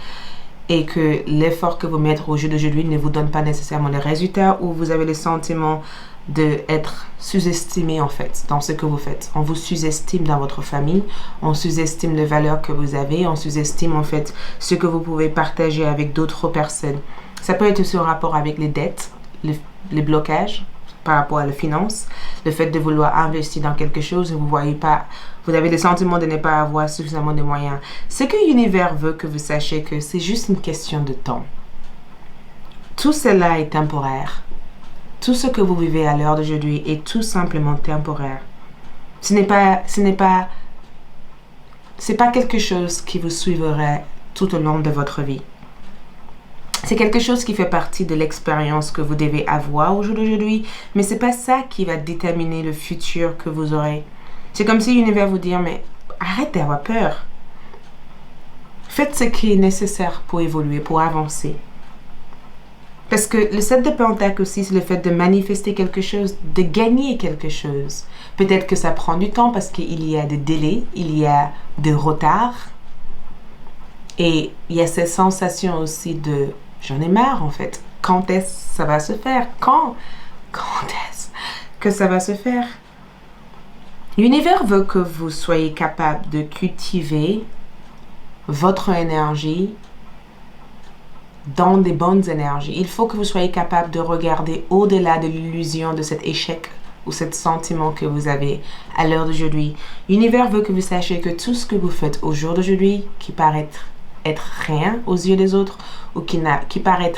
et que l'effort que vous mettez au jeu d'aujourd'hui ne vous donne pas nécessairement les résultats, ou vous avez le sentiment d'être sous-estimé en fait dans ce que vous faites. On vous sous-estime dans votre famille, on sous-estime les valeurs que vous avez, on sous-estime en fait ce que vous pouvez partager avec d'autres personnes. Ça peut être aussi en rapport avec les dettes, les blocages par rapport à la finance, le fait de vouloir investir dans quelque chose et vous voyez pas, vous avez le sentiment de ne pas avoir suffisamment de moyens. Ce que l'univers veut que vous sachiez que c'est juste une question de temps. Tout cela est temporaire. Tout ce que vous vivez à l'heure d'aujourd'hui est tout simplement temporaire. C'est pas quelque chose qui vous suivra tout au long de votre vie. C'est quelque chose qui fait partie de l'expérience que vous devez avoir au jour d'aujourd'hui, mais c'est pas ça qui va déterminer le futur que vous aurez. C'est comme si l'univers vous dit, mais arrête d'avoir peur. Faites ce qui est nécessaire pour évoluer, pour avancer. Parce que le 7 de Pentacle aussi, c'est le fait de manifester quelque chose, de gagner quelque chose. Peut-être que ça prend du temps parce qu'il y a des délais, il y a des retards. Et il y a cette sensation aussi de j'en ai marre en fait. Quand est-ce que ça va se faire? Quand est-ce que ça va se faire? L'univers veut que vous soyez capable de cultiver votre énergie dans des bonnes énergies. Il faut que vous soyez capable de regarder au-delà de l'illusion de cet échec ou ce sentiment que vous avez à l'heure d'aujourd'hui. L'univers veut que vous sachiez que tout ce que vous faites au jour d'aujourd'hui, qui paraît être rien aux yeux des autres ou qui paraît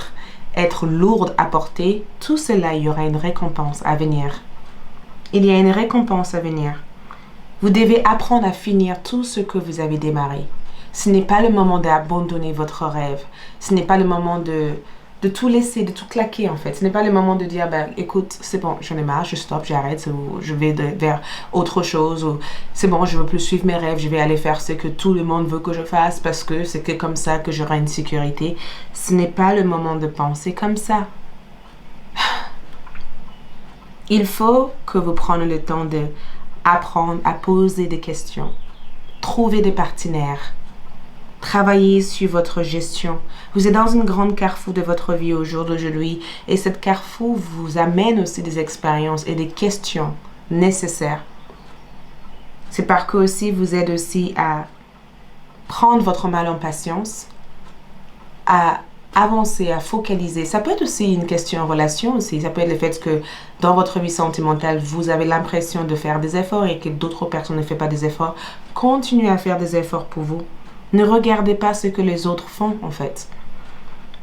être lourde à porter, tout cela, il y aura une récompense à venir. Il y a une récompense à venir. Vous devez apprendre à finir tout ce que vous avez démarré. Ce n'est pas le moment d'abandonner votre rêve. Ce n'est pas le moment de tout laisser, de tout claquer en fait. Ce n'est pas le moment de dire, ben, écoute, c'est bon, j'en ai marre, je stoppe, j'arrête, ou je vais vers autre chose, ou c'est bon, je ne veux plus suivre mes rêves, je vais aller faire ce que tout le monde veut que je fasse parce que c'est que comme ça que j'aurai une sécurité. Ce n'est pas le moment de penser comme ça. Il faut que vous preniez le temps d'apprendre à poser des questions, trouver des partenaires, travailler sur votre gestion. Vous êtes dans une grande carrefour de votre vie au jour d'aujourd'hui et cette carrefour vous amène aussi des expériences et des questions nécessaires. C'est parce que aussi vous aide aussi à prendre votre mal en patience, à avancer, à focaliser. Ça peut être aussi une question en relation aussi. Ça peut être le fait que dans votre vie sentimentale, vous avez l'impression de faire des efforts et que d'autres personnes ne font pas des efforts. Continuez à faire des efforts pour vous. Ne regardez pas ce que les autres font, en fait.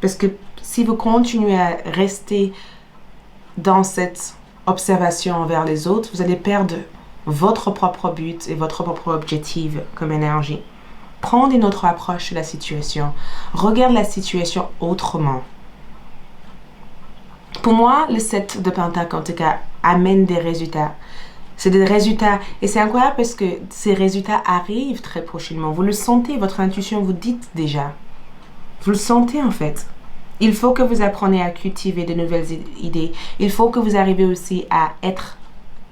Parce que si vous continuez à rester dans cette observation envers les autres, vous allez perdre votre propre but et votre propre objectif comme énergie. Prendre une autre approche de la situation. Regarde la situation autrement. Pour moi, le 7 de Pentacle, en tout cas, amène des résultats. C'est des résultats. Et c'est incroyable parce que ces résultats arrivent très prochainement. Vous le sentez, votre intuition vous dit déjà. Vous le sentez en fait. Il faut que vous appreniez à cultiver de nouvelles idées. Il faut que vous arriviez aussi à être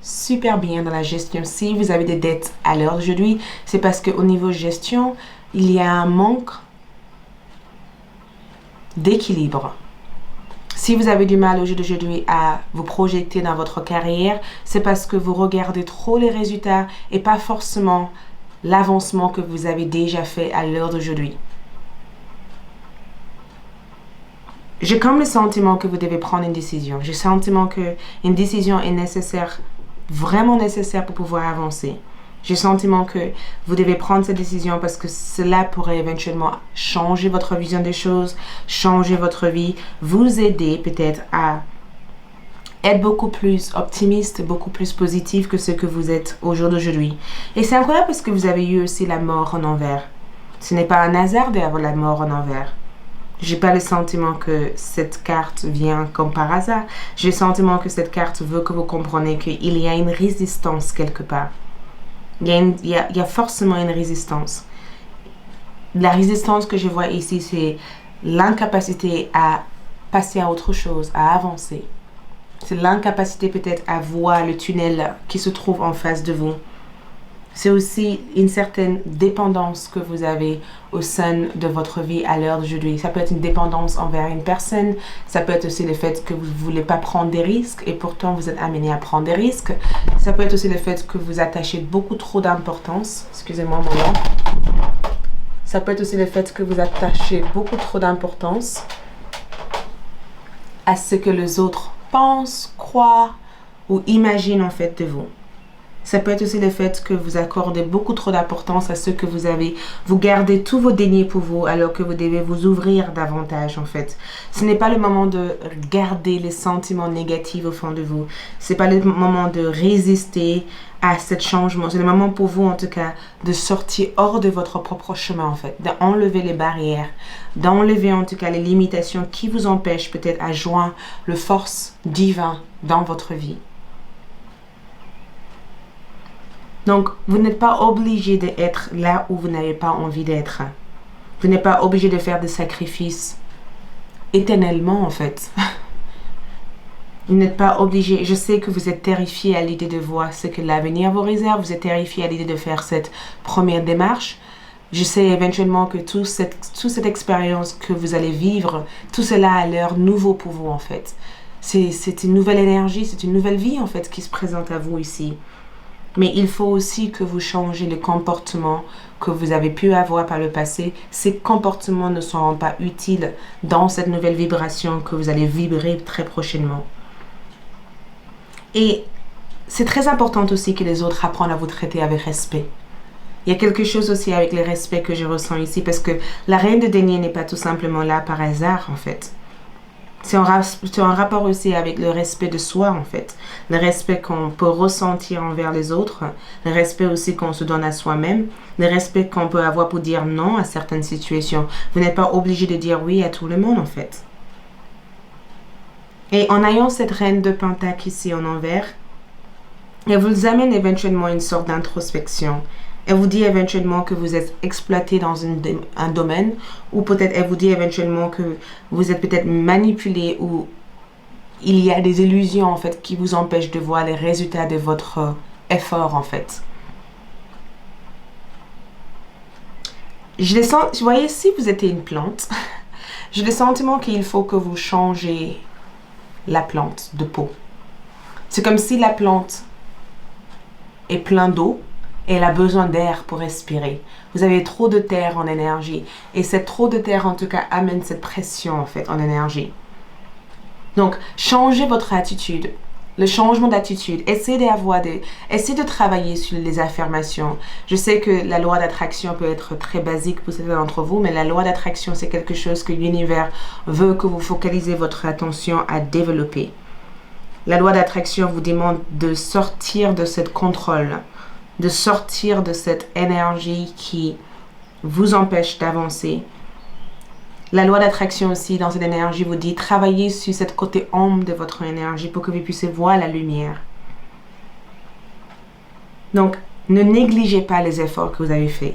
super bien dans la gestion. Si vous avez des dettes à l'heure d'aujourd'hui, c'est parce qu'au niveau gestion, il y a un manque d'équilibre. Si vous avez du mal au jour d'aujourd'hui à vous projeter dans votre carrière, c'est parce que vous regardez trop les résultats et pas forcément l'avancement que vous avez déjà fait à l'heure d'aujourd'hui. J'ai comme le sentiment que vous devez prendre une décision. J'ai le sentiment qu'une décision est nécessaire, vraiment nécessaire pour pouvoir avancer. J'ai le sentiment que vous devez prendre cette décision parce que cela pourrait éventuellement changer votre vision des choses, changer votre vie, vous aider peut-être à être beaucoup plus optimiste, beaucoup plus positif que ce que vous êtes au jour d'aujourd'hui. Et c'est incroyable parce que vous avez eu aussi la mort en envers. Ce n'est pas un hasard d'avoir la mort en envers. J'ai pas le sentiment que cette carte vient comme par hasard. J'ai le sentiment que cette carte veut que vous compreniez qu'il y a une résistance quelque part. Il y a forcément une résistance. La résistance que je vois ici, c'est l'incapacité à passer à autre chose, à avancer. C'est l'incapacité peut-être à voir le tunnel qui se trouve en face de vous. C'est aussi une certaine dépendance que vous avez au sein de votre vie à l'heure d'aujourd'hui. Ça peut être une dépendance envers une personne. Ça peut être aussi le fait que vous ne voulez pas prendre des risques et pourtant vous êtes amené à prendre des risques. Ça peut être aussi le fait que vous attachez beaucoup trop d'importance. Excusez-moi un moment. Ça peut être aussi le fait que vous attachez beaucoup trop d'importance à ce que les autres pensent, croient ou imaginent en fait de vous. Ça peut être aussi le fait que vous accordez beaucoup trop d'importance à ce que vous avez. Vous gardez tous vos déniers pour vous alors que vous devez vous ouvrir davantage en fait. Ce n'est pas le moment de garder les sentiments négatifs au fond de vous. Ce n'est pas le moment de résister à ce changement. C'est le moment pour vous en tout cas de sortir hors de votre propre chemin en fait. D'enlever les barrières. D'enlever en tout cas les limitations qui vous empêchent peut-être à joindre le force divin dans votre vie. Donc, vous n'êtes pas obligé d'être là où vous n'avez pas envie d'être. Vous n'êtes pas obligé de faire des sacrifices éternellement, en fait. Vous n'êtes pas obligé. Je sais que vous êtes terrifié à l'idée de voir ce que l'avenir vous réserve. Vous êtes terrifié à l'idée de faire cette première démarche. Je sais éventuellement que toute cette expérience que vous allez vivre, tout cela a l'air nouveau pour vous, en fait. C'est une nouvelle énergie, c'est une nouvelle vie, en fait, qui se présente à vous ici. Mais il faut aussi que vous changez les comportements que vous avez pu avoir par le passé. Ces comportements ne seront pas utiles dans cette nouvelle vibration que vous allez vibrer très prochainement. Et c'est très important aussi que les autres apprennent à vous traiter avec respect. Il y a quelque chose aussi avec le respect que je ressens ici parce que la reine de denier n'est pas tout simplement là par hasard en fait. C'est un rapport aussi avec le respect de soi, en fait. Le respect qu'on peut ressentir envers les autres. Le respect aussi qu'on se donne à soi-même. Le respect qu'on peut avoir pour dire non à certaines situations. Vous n'êtes pas obligé de dire oui à tout le monde, en fait. Et en ayant cette reine de Pentacle ici en envers, elle vous amène éventuellement une sorte d'introspection. Elle vous dit éventuellement que vous êtes exploité dans un domaine ou peut-être elle vous dit éventuellement que vous êtes peut-être manipulé ou il y a des illusions en fait qui vous empêchent de voir les résultats de votre effort en fait. Je le sens, vous voyez, si vous étiez une plante, j'ai le sentiment qu'il faut que vous changez la plante de peau. C'est comme si la plante est pleine d'eau. Et elle a besoin d'air pour respirer. Vous avez trop de terre en énergie. Et cette trop de terre, en tout cas, amène cette pression, en fait, en énergie. Donc, changez votre attitude. Le changement d'attitude. Essayez de travailler sur les affirmations. Je sais que la loi d'attraction peut être très basique pour certains d'entre vous, mais la loi d'attraction, c'est quelque chose que l'univers veut que vous focalisez votre attention à développer. La loi d'attraction vous demande de sortir de cette contrôle, de sortir de cette énergie qui vous empêche d'avancer. La loi d'attraction aussi, dans cette énergie, vous dit travaillez sur cette côté ombre de votre énergie pour que vous puissiez voir la lumière. Donc, ne négligez pas les efforts que vous avez faits.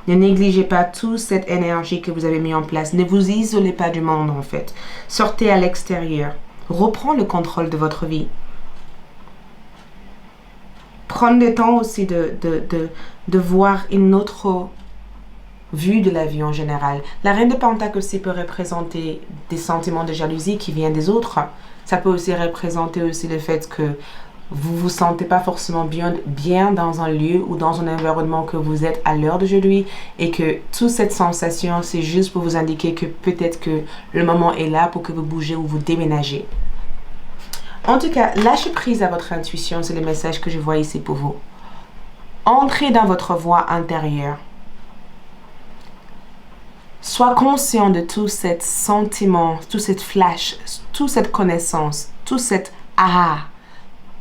Ne négligez pas toute cette énergie que vous avez mis en place. Ne vous isolez pas du monde, en fait. Sortez à l'extérieur. Reprenez le contrôle de votre vie. Prendre le temps aussi de voir une autre vue de la vie en général. La reine de Pentacle aussi peut représenter des sentiments de jalousie qui viennent des autres. Ça peut aussi représenter aussi le fait que vous vous sentez pas forcément bien dans un lieu ou dans un environnement que vous êtes à l'heure d'aujourd'hui et que toute cette sensation, c'est juste pour vous indiquer que peut-être que le moment est là pour que vous bougez ou vous déménagez. En tout cas, lâchez prise à votre intuition, c'est le message que je vois ici pour vous. Entrez dans votre voix intérieure. Sois conscient de tout ce sentiment, tout cette flash, toute cette connaissance, tout cet aha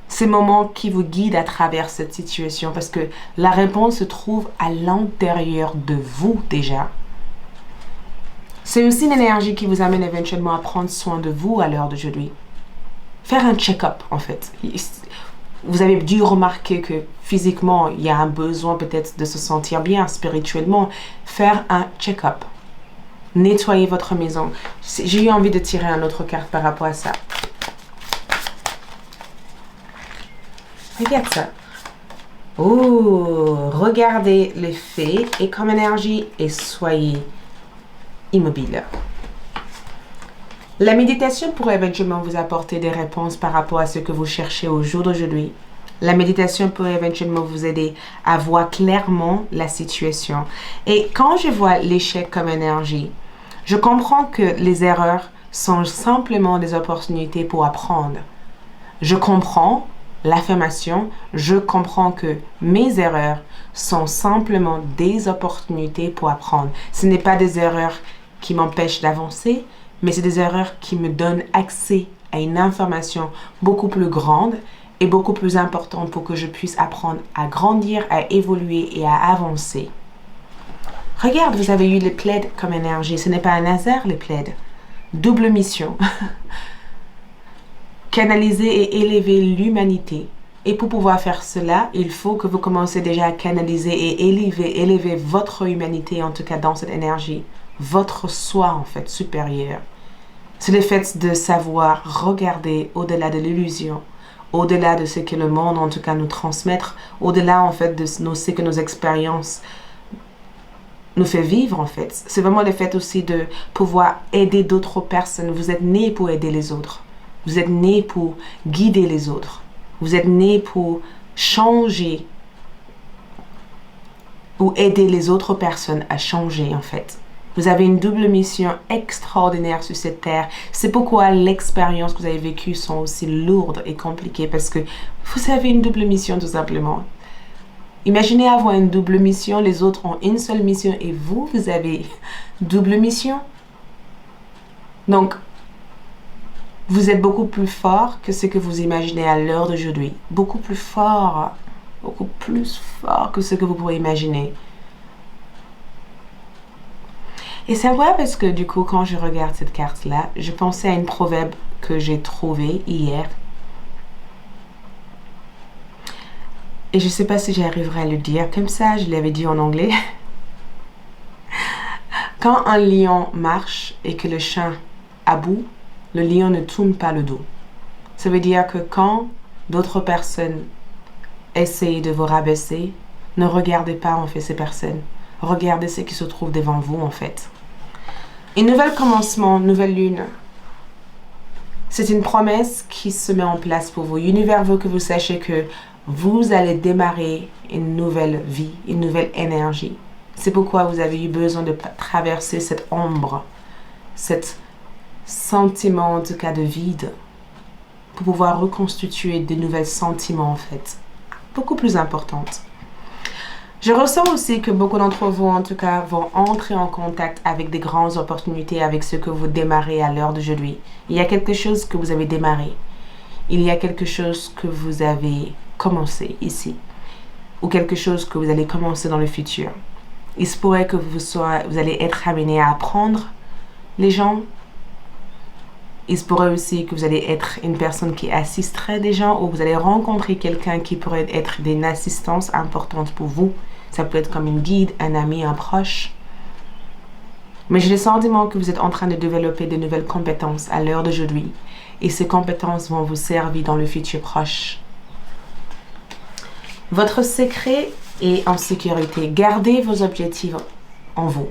Ces moments qui vous guident à travers cette situation parce que la réponse se trouve à l'intérieur de vous déjà. C'est aussi une énergie qui vous amène éventuellement à prendre soin de vous à l'heure d'aujourd'hui. Faire un check-up en fait. Vous avez dû remarquer que physiquement, il y a un besoin peut-être de se sentir bien spirituellement. Faire un check-up. Nettoyer votre maison. J'ai eu envie de tirer une autre carte par rapport à ça. Regarde ça. Oh, regardez les faits et comme énergie et soyez immobile. La méditation pourrait éventuellement vous apporter des réponses par rapport à ce que vous cherchez au jour d'aujourd'hui. La méditation pourrait éventuellement vous aider à voir clairement la situation. Et quand je vois l'échec comme énergie, je comprends que les erreurs sont simplement des opportunités pour apprendre. Je comprends l'affirmation, je comprends que mes erreurs sont simplement des opportunités pour apprendre. Ce n'est pas des erreurs qui m'empêchent d'avancer, mais c'est des erreurs qui me donnent accès à une information beaucoup plus grande et beaucoup plus importante pour que je puisse apprendre à grandir, à évoluer et à avancer. Regarde, vous avez eu les plaids comme énergie. Ce n'est pas un hasard, les plaids. Double mission. Canaliser et élever l'humanité. Et pour pouvoir faire cela, il faut que vous commencez déjà à canaliser et élever votre humanité, en tout cas dans cette énergie. Votre soi, en fait, supérieur. C'est le fait de savoir regarder au-delà de l'illusion, au-delà de ce que le monde, en tout cas, nous transmettre, au-delà, en fait, de ce que nos expériences nous fait vivre, en fait. C'est vraiment le fait aussi de pouvoir aider d'autres personnes. Vous êtes nés pour aider les autres. Vous êtes nés pour guider les autres. Vous êtes nés pour changer ou aider les autres personnes à changer, en fait. Vous avez une double mission extraordinaire sur cette terre. C'est pourquoi l'expérience que vous avez vécue sont aussi lourdes et compliquées parce que vous avez une double mission tout simplement. Imaginez avoir une double mission, les autres ont une seule mission et vous avez double mission. Donc, vous êtes beaucoup plus fort que ce que vous imaginez à l'heure d'aujourd'hui. Beaucoup plus fort que ce que vous pourrez imaginer. Et c'est vrai parce que du coup, quand je regarde cette carte-là, je pensais à une proverbe que j'ai trouvée hier. Et je ne sais pas si j'arriverai à le dire comme ça, je l'avais dit en anglais. Quand un lion marche et que le chien aboie, le lion ne tourne pas le dos. Ça veut dire que quand d'autres personnes essayent de vous rabaisser, ne regardez pas en fait ces personnes. Regardez ce qui se trouve devant vous en fait. Un nouvel commencement, nouvelle lune. C'est une promesse qui se met en place pour vous. L'univers veut que vous sachiez que vous allez démarrer une nouvelle vie, une nouvelle énergie. C'est pourquoi vous avez eu besoin de traverser cette ombre, cet sentiment en tout cas de vide, pour pouvoir reconstituer de nouvelles sentiments en fait, beaucoup plus importantes. Je ressens aussi que beaucoup d'entre vous, en tout cas, vont entrer en contact avec des grandes opportunités, avec ce que vous démarrez à l'heure d'aujourd'hui. Il y a quelque chose que vous avez démarré. Il y a quelque chose que vous avez commencé ici. Ou quelque chose que vous allez commencer dans le futur. Il se pourrait que vous allez être amené à apprendre les gens. Il se pourrait aussi que vous allez être une personne qui assisterait des gens ou vous allez rencontrer quelqu'un qui pourrait être d'une assistance importante pour vous. Ça peut être comme une guide, un ami, un proche. Mais j'ai le sentiment que vous êtes en train de développer de nouvelles compétences à l'heure d'aujourd'hui. Et ces compétences vont vous servir dans le futur proche. Votre secret est en sécurité. Gardez vos objectifs en vous.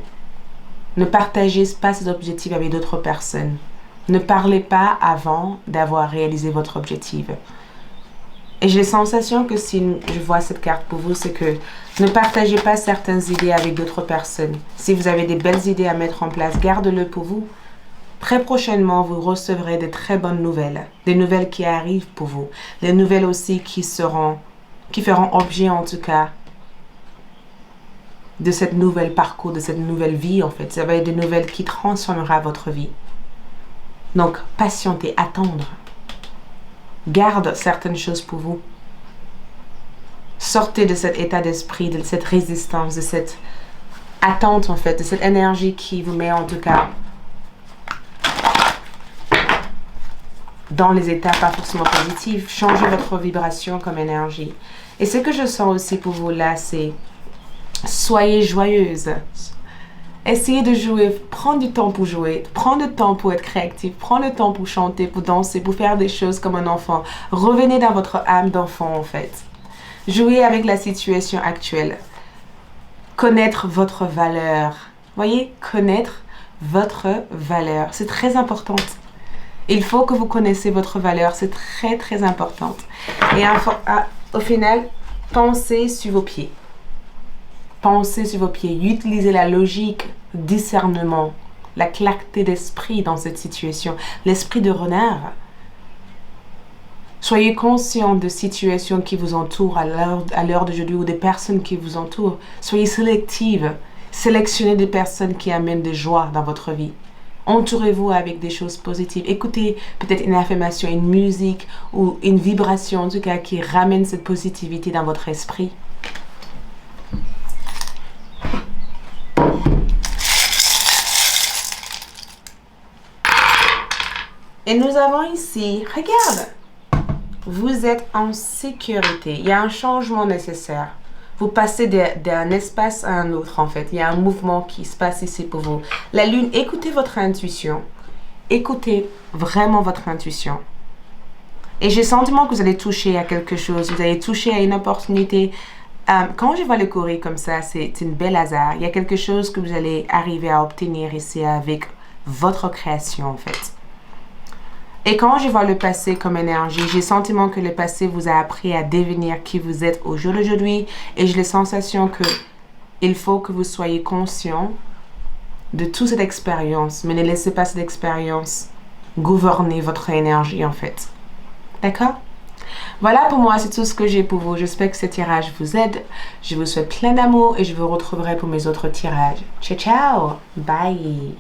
Ne partagez pas ces objectifs avec d'autres personnes. Ne parlez pas avant d'avoir réalisé votre objectif. Et j'ai la sensation que si je vois cette carte pour vous, c'est que ne partagez pas certaines idées avec d'autres personnes. Si vous avez des belles idées à mettre en place, gardez-le pour vous. Très prochainement, vous recevrez de très bonnes nouvelles. Des nouvelles qui arrivent pour vous. Des nouvelles aussi qui feront objet en tout cas de cette nouvelle parcours, de cette nouvelle vie en fait. Ça va être des nouvelles qui transformeront votre vie. Donc, patientez, attendre. garde certaines choses pour vous. Sortez de cet état d'esprit, de cette résistance, de cette attente en fait, de cette énergie qui vous met en tout cas dans les états pas forcément positifs. Changez votre vibration comme énergie. Et ce que je sens aussi pour vous là, c'est soyez joyeuse. Essayez de jouer, prendre du temps pour jouer, prendre le temps pour être créatif, prendre le temps pour chanter, pour danser, pour faire des choses comme un enfant. Revenez dans votre âme d'enfant en fait. Jouez avec la situation actuelle. Connaître votre valeur. Voyez, connaître votre valeur. C'est très important. Il faut que vous connaissiez votre valeur. C'est très, très important. Et au final, pensez sur vos pieds. Pensez sur vos pieds. Utilisez la logique, le discernement, la clarté d'esprit dans cette situation. L'esprit de renard. Soyez conscient de situations qui vous entourent à l'heure d'aujourd'hui ou des personnes qui vous entourent. Soyez sélective. Sélectionnez des personnes qui amènent de joie dans votre vie. Entourez-vous avec des choses positives. Écoutez peut-être une affirmation, une musique ou une vibration en tout cas qui ramène cette positivité dans votre esprit. Et nous avons ici, regarde, vous êtes en sécurité. Il y a un changement nécessaire. Vous passez d'un espace à un autre en fait. Il y a un mouvement qui se passe ici pour vous. La lune, écoutez votre intuition. Écoutez vraiment votre intuition. Et j'ai le sentiment que vous allez toucher à quelque chose. Vous allez toucher à une opportunité. Quand je vois le courrier comme ça, c'est une belle hasard. Il y a quelque chose que vous allez arriver à obtenir ici avec votre création en fait. Et quand je vois le passé comme énergie, j'ai le sentiment que le passé vous a appris à devenir qui vous êtes au jour d'aujourd'hui. Et j'ai la sensation que il faut que vous soyez conscient de toute cette expérience. Mais ne laissez pas cette expérience gouverner votre énergie en fait. D'accord? Voilà pour moi, c'est tout ce que j'ai pour vous. J'espère que ce tirage vous aide. Je vous souhaite plein d'amour et je vous retrouverai pour mes autres tirages. Ciao, ciao! Bye!